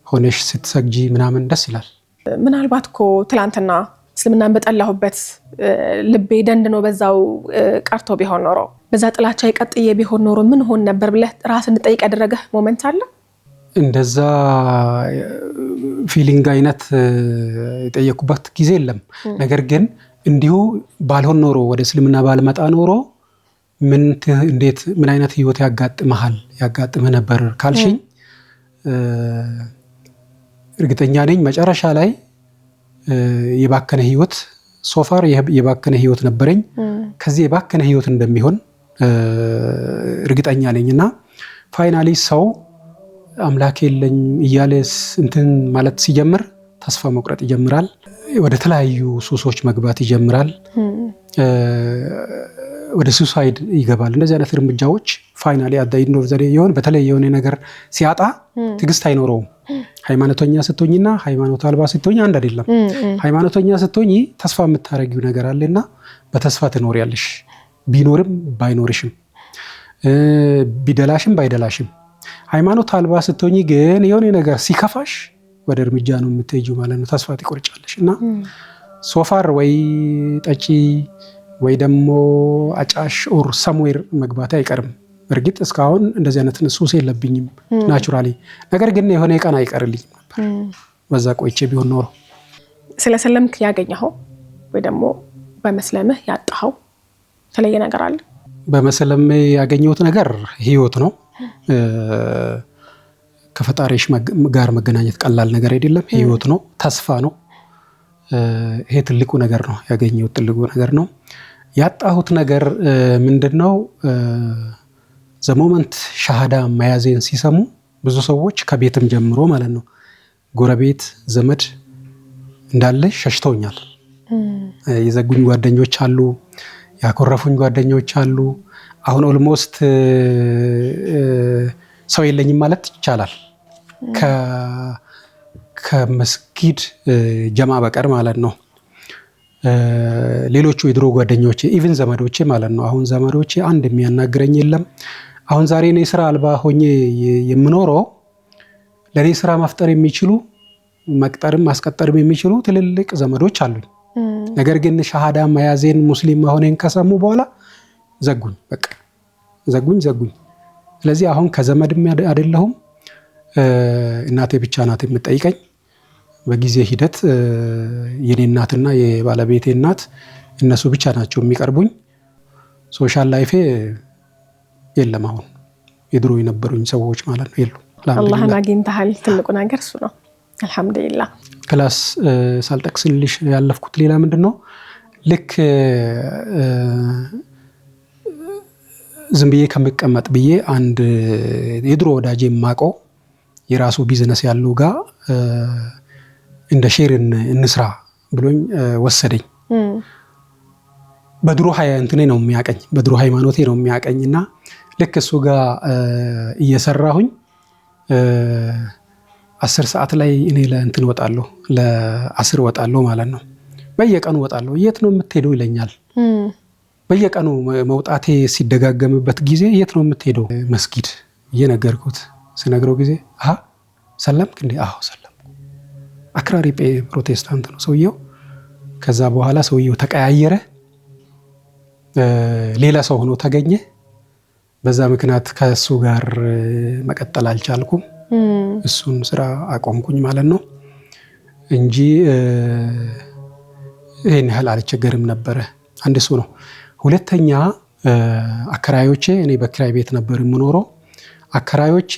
ሆነሽ ስትሰግጂ ምናምን ደስ ይላል። ምናልባት እኮ ትላንትና እስልምናን በጠላሁበት ልቤ ደንድኖ በዛው ቀርቶ ቢሆን ኖሮ በዛ ጥላቻ ይቀጥዬ ቢሆን ኖሮ ምን ሆን ነበር ብለህ ራስን እንድጠይቅ ያደረገህ ሞመንት አለ? እንደዛ ፊሊንግ አይነት የጠየኩበት ጊዜ የለም። ነገር ግን እንዲሁ ባልሆን ኖሮ ወደ እስልምና ባልመጣ ኖሮ ምን አይነት ህይወት ያጋጥምህ ነበር ካልሽኝ እርግጠኛ ነኝ መጨረሻ ላይ የባከነ ህይወት ሶፋር የባከነ ህይወት ነበረኝ። ከዚህ የባከነ ህይወት እንደሚሆን እርግጠኛ ነኝና ፋይናሊ ሰው አምላክ የለኝ እያለ እንትን ማለት ሲጀምር ተስፋ መቁረጥ ይጀምራል። ወደ ተለያዩ ሱሶች መግባት ይጀምራል። ወደ ሱሳይድ ይገባል። እንደዚህ አይነት እርምጃዎች ፋይናሊ አዳይድ ነው ዘዴ ይሆን። በተለይ የሆነ ነገር ሲያጣ ትግስት አይኖረውም። ሃይማኖተኛ ስትሆኝና ሃይማኖት አልባ ስትሆኝ አንድ አይደለም። ሃይማኖተኛ ስትሆኝ ተስፋ የምታረጊው ነገር አለና በተስፋ ትኖሪያለሽ፣ ቢኖርም ባይኖርሽም፣ ቢደላሽም ባይደላሽም። ሃይማኖት አልባ ስትሆኝ ግን የሆነ ነገር ሲከፋሽ ወደ እርምጃ ነው የምትሄጂው ማለት ነው። ተስፋ ትቆርጫለሽ እና ሶፋር ወይ ጠጪ ወይ ደግሞ አጫሽ ኦር ሰምዌር መግባት አይቀርም። እርግጥ እስካሁን እንደዚህ አይነት ሱስ የለብኝም ናቹራሊ። ነገር ግን የሆነ ቀን አይቀርልኝም ነበር በዛ ቆይቼ ቢሆን ኖሮ። ስለሰለምክ ያገኘኸው ወይ ደግሞ በመስለምህ ያጣኸው የተለየ ነገር አለ? በመስለም ያገኘሁት ነገር ህይወት ነው። ከፈጣሪሽ ጋር መገናኘት ቀላል ነገር አይደለም። ህይወት ነው፣ ተስፋ ነው። ይሄ ትልቁ ነገር ነው ያገኘሁት፣ ትልቁ ነገር ነው። ያጣሁት ነገር ምንድነው? ዘሞመንት ሻሃዳ መያዜን ሲሰሙ ብዙ ሰዎች ከቤትም ጀምሮ ማለት ነው ጎረቤት ዘመድ እንዳለ ሸሽተውኛል። የዘጉኝ ጓደኞች አሉ፣ ያኮረፉኝ ጓደኞች አሉ። አሁን ኦልሞስት ሰው የለኝም ማለት ይቻላል ከመስጊድ ጀማ በቀር ማለት ነው። ሌሎቹ የድሮ ጓደኞቼ ኢቭን ዘመዶቼ ማለት ነው። አሁን ዘመዶቼ አንድ የሚያናግረኝ የለም። አሁን ዛሬ እኔ ስራ አልባ ሆኜ የምኖረው ለኔ ስራ መፍጠር የሚችሉ መቅጠርም ማስቀጠርም የሚችሉ ትልልቅ ዘመዶች አሉኝ። ነገር ግን ሻሃዳ መያዜን ሙስሊም መሆኔን ከሰሙ በኋላ ዘጉኝ። በቃ ዘጉኝ። ስለዚህ አሁን ከዘመድም አይደለሁም። እናቴ ብቻ ናት የምትጠይቀኝ። በጊዜ ሂደት የኔ እናትና የባለቤቴ እናት እነሱ ብቻ ናቸው የሚቀርቡኝ። ሶሻል ላይፌ የለም አሁን የድሮ የነበሩኝ ሰዎች ማለት ነው የሉ። አላህን አግኝተሃል። ትልቁ ነገር እሱ ነው። አልሐምዱሊላህ። ክላስ ሳልጠቅስልሽ ያለፍኩት ሌላ ምንድነው ልክ ዝም ብዬ ከምቀመጥ ብዬ አንድ የድሮ ወዳጄ የማውቀው የራሱ ቢዝነስ ያለው ጋር እንደ ሼር እንስራ ብሎኝ ወሰደኝ። በድሮ እንትኔ ነው የሚያቀኝ፣ በድሮ ሃይማኖቴ ነው የሚያቀኝና ልክ እሱ ጋር እየሰራሁኝ 10 ሰዓት ላይ እኔ ለእንትን ወጣለሁ፣ ለ10 ወጣለሁ ማለት ነው። በየቀኑ ወጣለሁ። የት ነው የምትሄደው ይለኛል። በየቀኑ መውጣቴ ሲደጋገምበት ጊዜ የት ነው የምትሄደው? መስጊድ እየነገርኩት ስነግረው ጊዜ ሰለምክ እንዴ? አዎ ሰለምኩ። አክራሪ ፕሮቴስታንት ነው ሰውየው። ከዛ በኋላ ሰውየው ተቀያየረ፣ ሌላ ሰው ሆኖ ተገኘ። በዛ ምክንያት ከሱ ጋር መቀጠል አልቻልኩም። እሱን ስራ አቆምኩኝ ማለት ነው እንጂ ይሄን ያህል አልቸገርም ነበረ። አንድ እሱ ነው። ሁለተኛ አከራዮቼ፣ እኔ በኪራይ ቤት ነበር የምኖረው። አከራዮቼ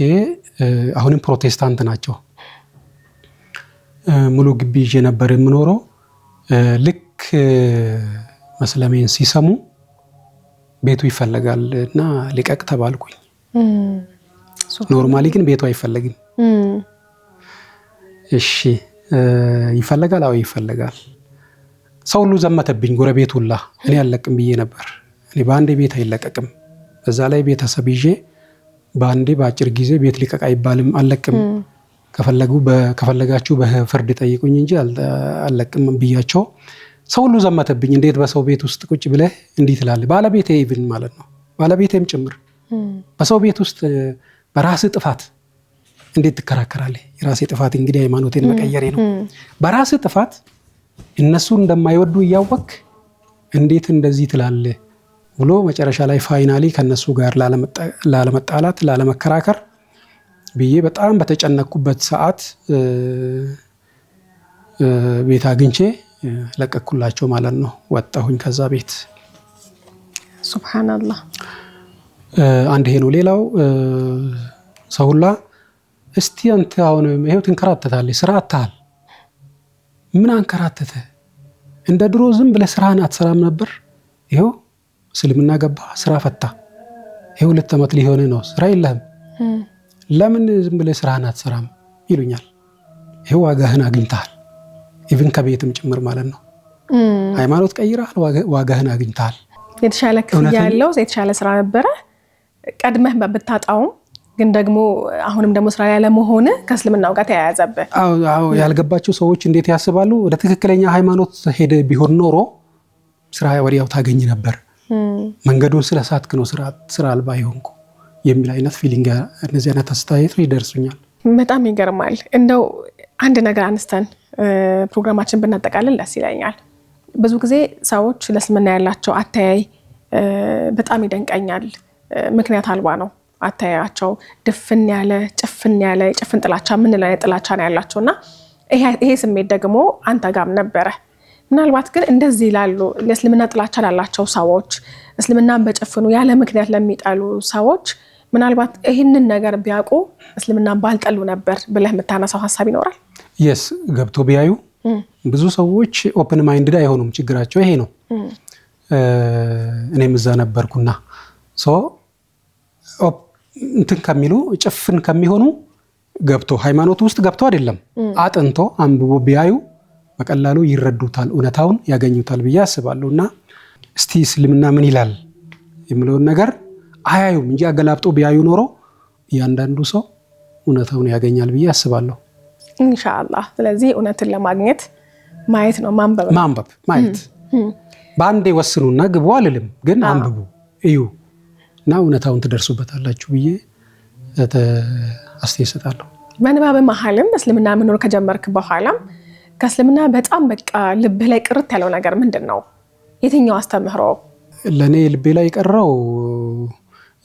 አሁንም ፕሮቴስታንት ናቸው። ሙሉ ግቢ ይዤ ነበር የምኖረው። ልክ መስለሜን ሲሰሙ ቤቱ ይፈለጋል እና ልቀቅ ተባልኩኝ። ኖርማሊ ግን ቤቱ አይፈለግም። እሺ ይፈለጋል? አዎ ይፈለጋል። ሰው ሁሉ ዘመተብኝ፣ ጎረቤት ሁላ። እኔ አልለቅም ብዬ ነበር። እኔ በአንዴ ቤት አይለቀቅም። በዛ ላይ ቤተሰብ ይዤ በአንዴ በአጭር ጊዜ ቤት ሊቀቅ አይባልም። አልለቅም። ከፈለጋችሁ በፍርድ ጠይቁኝ እንጂ አልለቅም ብያቸው ሰው ሁሉ ዘመተብኝ። እንዴት በሰው ቤት ውስጥ ቁጭ ብለህ እንዲህ ትላለህ? ባለቤቴ ኢቭን ማለት ነው፣ ባለቤቴም ጭምር በሰው ቤት ውስጥ በራስ ጥፋት እንዴት ትከራከራለህ? የራሴ ጥፋት እንግዲህ ሃይማኖቴን መቀየሬ ነው። በራስ ጥፋት እነሱ እንደማይወዱ እያወቅ እንዴት እንደዚህ ትላለህ ብሎ መጨረሻ ላይ ፋይናሊ ከነሱ ጋር ላለመጣላት ላለመከራከር ብዬ በጣም በተጨነቅኩበት ሰዓት ቤት አግኝቼ ለቀኩላቸው ማለት ነው። ወጣሁኝ ከዛ ቤት። ሱብሃንአላህ። አንድ ይሄ ነው። ሌላው ሰው ሁላ እስቲ አንተ አሁን ይሄው ትንከራተታለህ፣ ስራ አታል። ምን አንከራተተ? እንደ ድሮ ዝም ብለህ ስራህን አትሰራም ነበር? ይሄው እስልምና ገባ፣ ስራ ፈታ። ይሄው 2 ዓመት ሊሆን ነው፣ ስራ የለህም። ለምን ዝም ብለህ ስራህን አትሰራም ይሉኛል። ይሄው ዋጋህን አግኝተሃል። ኢቭን ከቤትም ጭምር ማለት ነው። ሃይማኖት ቀይረሃል፣ ዋጋህን አግኝተሃል። የተሻለ ክፍያ ያለው የተሻለ ስራ ነበረ ቀድመህ ብታጣውም፣ ግን ደግሞ አሁንም ደግሞ ስራ ያለ መሆን ከእስልምናው ጋር ተያያዘበት። አዎ ያልገባቸው ሰዎች እንዴት ያስባሉ? ወደ ትክክለኛ ሃይማኖት ሄደ ቢሆን ኖሮ ስራ ወዲያው ታገኝ ነበር። መንገዱን ስለሳትክ ነው ስራ አልባ ይሆንኩ የሚል አይነት ፊሊንግ፣ እነዚህ አይነት አስተያየቶች ይደርሱኛል። በጣም ይገርማል። እንደው አንድ ነገር አንስተን ፕሮግራማችን ብናጠቃልል ደስ ይለኛል። ብዙ ጊዜ ሰዎች ለእስልምና ያላቸው አተያይ በጣም ይደንቀኛል። ምክንያት አልባ ነው አተያያቸው። ድፍን ያለ የጭፍን ጥላቻ የምንለው አይነት ጥላቻ ነው ያላቸውና ይሄ ስሜት ደግሞ አንተ ጋርም ነበረ። ምናልባት ግን እንደዚህ ላሉ ለእስልምና ጥላቻ ላላቸው ሰዎች፣ እስልምናን በጭፍኑ ያለ ምክንያት ለሚጠሉ ሰዎች ምናልባት ይህንን ነገር ቢያውቁ እስልምናን ባልጠሉ ነበር ብለህ የምታነሳው ሀሳብ ይኖራል? የስ ገብቶ ቢያዩ ብዙ ሰዎች ኦፕን ማይንድድ አይሆኑም። ችግራቸው ይሄ ነው። እኔም እዛ ነበርኩና እንትን ከሚሉ ጭፍን ከሚሆኑ ገብቶ ሃይማኖቱ ውስጥ ገብቶ አይደለም አጥንቶ አንብቦ ቢያዩ በቀላሉ ይረዱታል፣ እውነታውን ያገኙታል ብዬ አስባለሁ። እና እስቲ እስልምና ምን ይላል የሚለውን ነገር አያዩም እንጂ አገላብጦ ቢያዩ ኖሮ እያንዳንዱ ሰው እውነታውን ያገኛል ብዬ አስባለሁ ኢንሻአላህ። ስለዚህ እውነትን ለማግኘት ማየት ነው፣ ማንበብ ማየት። በአንዴ ወስኑና ግቡ አልልም፣ ግን አንብቡ፣ እዩ እና እውነታውን ትደርሱበታላችሁ ብዬ አስተያየት እሰጣለሁ። በንባብ መሐልም እስልምና መኖር ከጀመርክ በኋላም ከእስልምና በጣም በቃ ልብህ ላይ ቅርት ያለው ነገር ምንድነው? የትኛው አስተምህሮ ለኔ ልቤ ላይ ቀረው?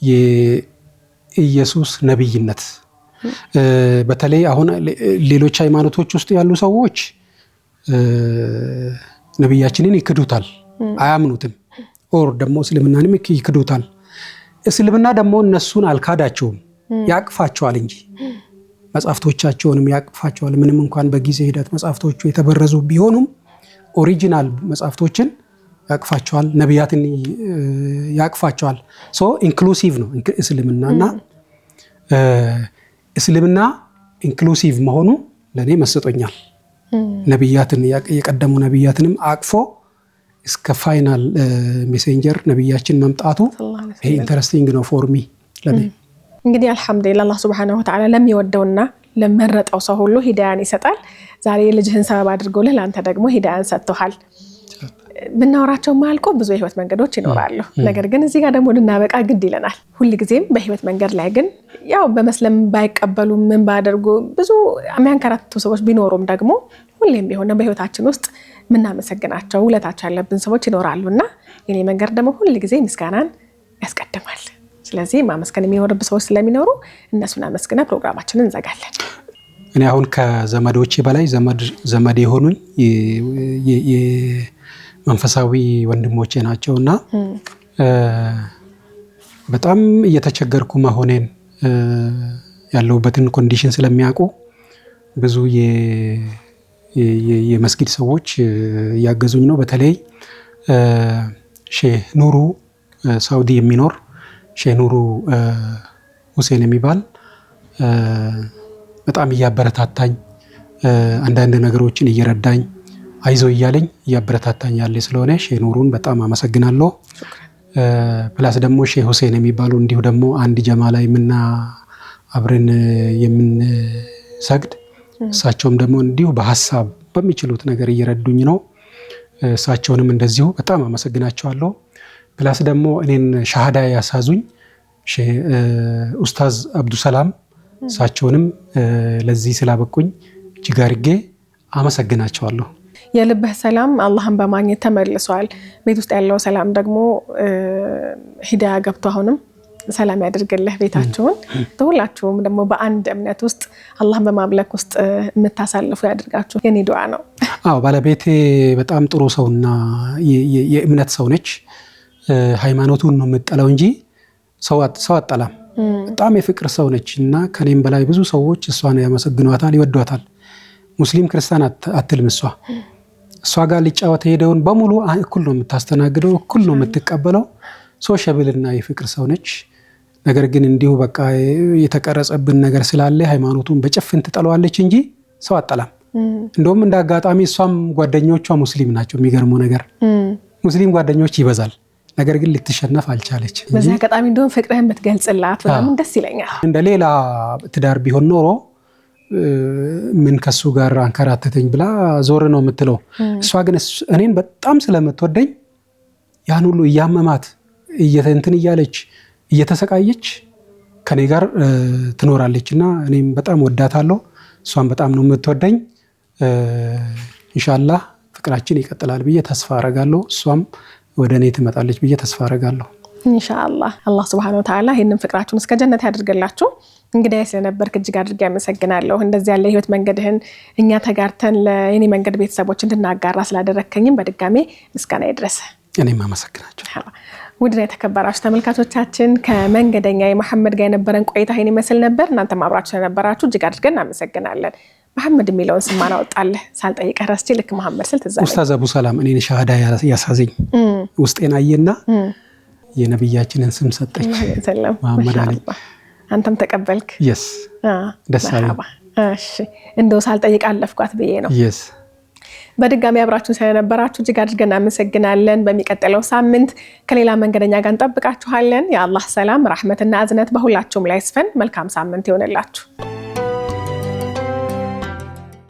የኢየሱስ ነብይነት። በተለይ አሁን ሌሎች ሃይማኖቶች ውስጥ ያሉ ሰዎች ነብያችንን ይክዱታል፣ አያምኑትም። ኦር ደግሞ እስልምናንም ይክዱታል። እስልምና ደግሞ እነሱን አልካዳቸውም፣ ያቅፋቸዋል እንጂ መጽሐፍቶቻቸውንም ያቅፋቸዋል። ምንም እንኳን በጊዜ ሂደት መጽሐፍቶቹ የተበረዙ ቢሆኑም ኦሪጂናል መጽሐፍቶችን ያቅፋቸዋል፣ ነቢያትን ያቅፋቸዋል። ሶ ኢንክሉሲቭ ነው እስልምናና እስልምና ኢንክሉሲቭ መሆኑ ለኔ መስጦኛል። ነቢያትን የቀደሙ ነቢያትንም አቅፎ እስከ ፋይናል ሜሴንጀር ነቢያችን መምጣቱ ይሄ ኢንተረስቲንግ ነው ፎር ሚ ለኔ። እንግዲህ አልহামዱሊላህ አላህ Subhanahu Wa Ta'ala ለሚወደውና ለመረጠው ሰው ሁሉ ሂዳያን ይሰጣል። ዛሬ ልጅህን ሰበብ አድርጎልህ ላንተ ደግሞ ሂዳያን ሰጥቷል። ብናወራቸው ማልቆ ብዙ የህይወት መንገዶች ይኖራሉ። ነገር ግን እዚህ ጋር ደግሞ ልናበቃ ግድ ይለናል። ሁሉ ጊዜም በህይወት መንገድ ላይ ግን ያው በመስለም ባይቀበሉ ምን ባደርጉ ብዙ የሚያንከራተቱ ሰዎች ቢኖሩም ደግሞ ሁሌም ቢሆን በህይወታችን ውስጥ ምናመሰግናቸው ውለታቸው ያለብን ሰዎች ይኖራሉና የኔ መንገድ ደግሞ ሁሉ ጊዜ ምስጋናን ያስቀድማል። ስለዚህ ማመስገን የሚኖርብ ሰዎች ስለሚኖሩ እነሱን አመስግና ፕሮግራማችንን እንዘጋለን። እኔ አሁን ከዘመዶቼ በላይ ዘመድ የሆኑኝ መንፈሳዊ ወንድሞቼ ናቸውና በጣም እየተቸገርኩ መሆኔን ያለውበትን ኮንዲሽን ስለሚያውቁ ብዙ የመስጊድ ሰዎች ያገዙኝ ነው። በተለይ ሼህ ኑሩ ሳውዲ የሚኖር ሼህ ኑሩ ሁሴን የሚባል በጣም እያበረታታኝ አንዳንድ ነገሮችን እየረዳኝ አይዞ እያለኝ እያበረታታኝ ያለ ስለሆነ ሼህ ኑሩን በጣም አመሰግናለሁ። ፕላስ ደግሞ ሼህ ሁሴን የሚባሉ እንዲሁ ደግሞ አንድ ጀማ ላይ አብረን የምንሰግድ እሳቸውም ደግሞ እንዲሁ በሐሳብ በሚችሉት ነገር እየረዱኝ ነው። እሳቸውንም እንደዚሁ በጣም አመሰግናቸዋለሁ። ፕላስ ደግሞ እኔን ሻሃዳ ያሳዙኝ ኡስታዝ አብዱሰላም እሳቸውንም ለዚህ ስላበቁኝ እጅግ አድርጌ አመሰግናቸዋለሁ። የልብህ ሰላም አላህን በማግኘት ተመልሷል። ቤት ውስጥ ያለው ሰላም ደግሞ ሂዳያ ገብቶ አሁንም ሰላም ያድርግልህ ቤታችሁን። ሁላችሁም ደግሞ በአንድ እምነት ውስጥ አላህን በማምለክ ውስጥ የምታሳልፉ ያድርጋችሁ የኔ ዱዓ ነው። ባለቤቴ በጣም ጥሩ ሰውና የእምነት ሰው ነች። ሃይማኖቱን ነው የምትጠላው እንጂ ሰው አጠላም። በጣም የፍቅር ሰው ነች እና ከኔም በላይ ብዙ ሰዎች እሷን ያመሰግኗታል፣ ይወዷታል። ሙስሊም ክርስቲያን አትልም። እሷ ጋር ሊጫወት ሄደውን በሙሉ እኩል ነው የምታስተናግደው፣ እኩል ነው የምትቀበለው። ሶሻብልና የፍቅር ሰው ነች። ነገር ግን እንዲሁ በቃ የተቀረጸብን ነገር ስላለ ሃይማኖቱን በጭፍን ትጠለዋለች እንጂ ሰው አጠላም። እንደውም እንደ አጋጣሚ እሷም ጓደኞቿ ሙስሊም ናቸው። የሚገርመው ነገር ሙስሊም ጓደኞች ይበዛል። ነገር ግን ልትሸነፍ አልቻለች። በዛ አጋጣሚ እንደውም ፍቅርህን ብትገልጽላት በጣም ደስ ይለኛል። እንደ ሌላ ትዳር ቢሆን ኖሮ ምን ከሱ ጋር አንከራተተኝ ብላ ዞር ነው የምትለው። እሷ ግን እኔን በጣም ስለምትወደኝ ያን ሁሉ እያመማት እንትን እያለች እየተሰቃየች ከኔ ጋር ትኖራለችና እኔም በጣም ወዳታለሁ። እሷም በጣም ነው የምትወደኝ። ኢንሻአላህ ፍቅራችን ይቀጥላል ብዬ ተስፋ አረጋለሁ። እሷም ወደ እኔ ትመጣለች ብዬ ተስፋ አረጋለሁ ኢንሻአላህ። አላህ Subhanahu Wa Ta'ala ይሄንን ፍቅራችሁን እስከ ጀነት ያድርግላችሁ። እንግዲህ ስለነበርክ እጅግ አድርጌ አመሰግናለሁ። እንደዚህ ያለ ህይወት መንገድህን እኛ ተጋርተን ለኔ መንገድ ቤተሰቦች እንድናጋራ ስላደረከኝም በድጋሜ ምስጋና ይድረስ። እኔም አመሰግናለሁ። ውድና የተከበራችሁ ተመልካቾቻችን ከመንገደኛ መሐመድ ጋር የነበረን ቆይታ ይሄን ይመስል ነበር። እናንተም አብራችሁ ስለነበራችሁ እጅግ አድርገን እናመሰግናለን። መሐመድ የሚለውን ስም ማን አወጣልህ ሳልጠይቅህ ረስቼ ልክ መሐመድ ስል ትዝ አለኝ። ኡስታዝ አቡ ሰላም እኔን ሻሃዳ ያሳዘኝ ውስጤን አየና የነብያችንን ስም ሰጠኝ። መሐመድ አለኝ። አንተም ተቀበልክ? yes ደስ አለኝ። እሺ እንደው ሳልጠይቅ አለፍኳት ብዬ ነው። yes በድጋሚ አብራችሁን ስለነበራችሁ እጅግ አድርገን እናመሰግናለን። በሚቀጥለው ሳምንት ከሌላ መንገደኛ ጋር እንጠብቃችኋለን። የአላህ ሰላም፣ ረህመትና እዝነት በሁላችሁም ላይ ይስፈን። መልካም ሳምንት ይሆንላችሁ።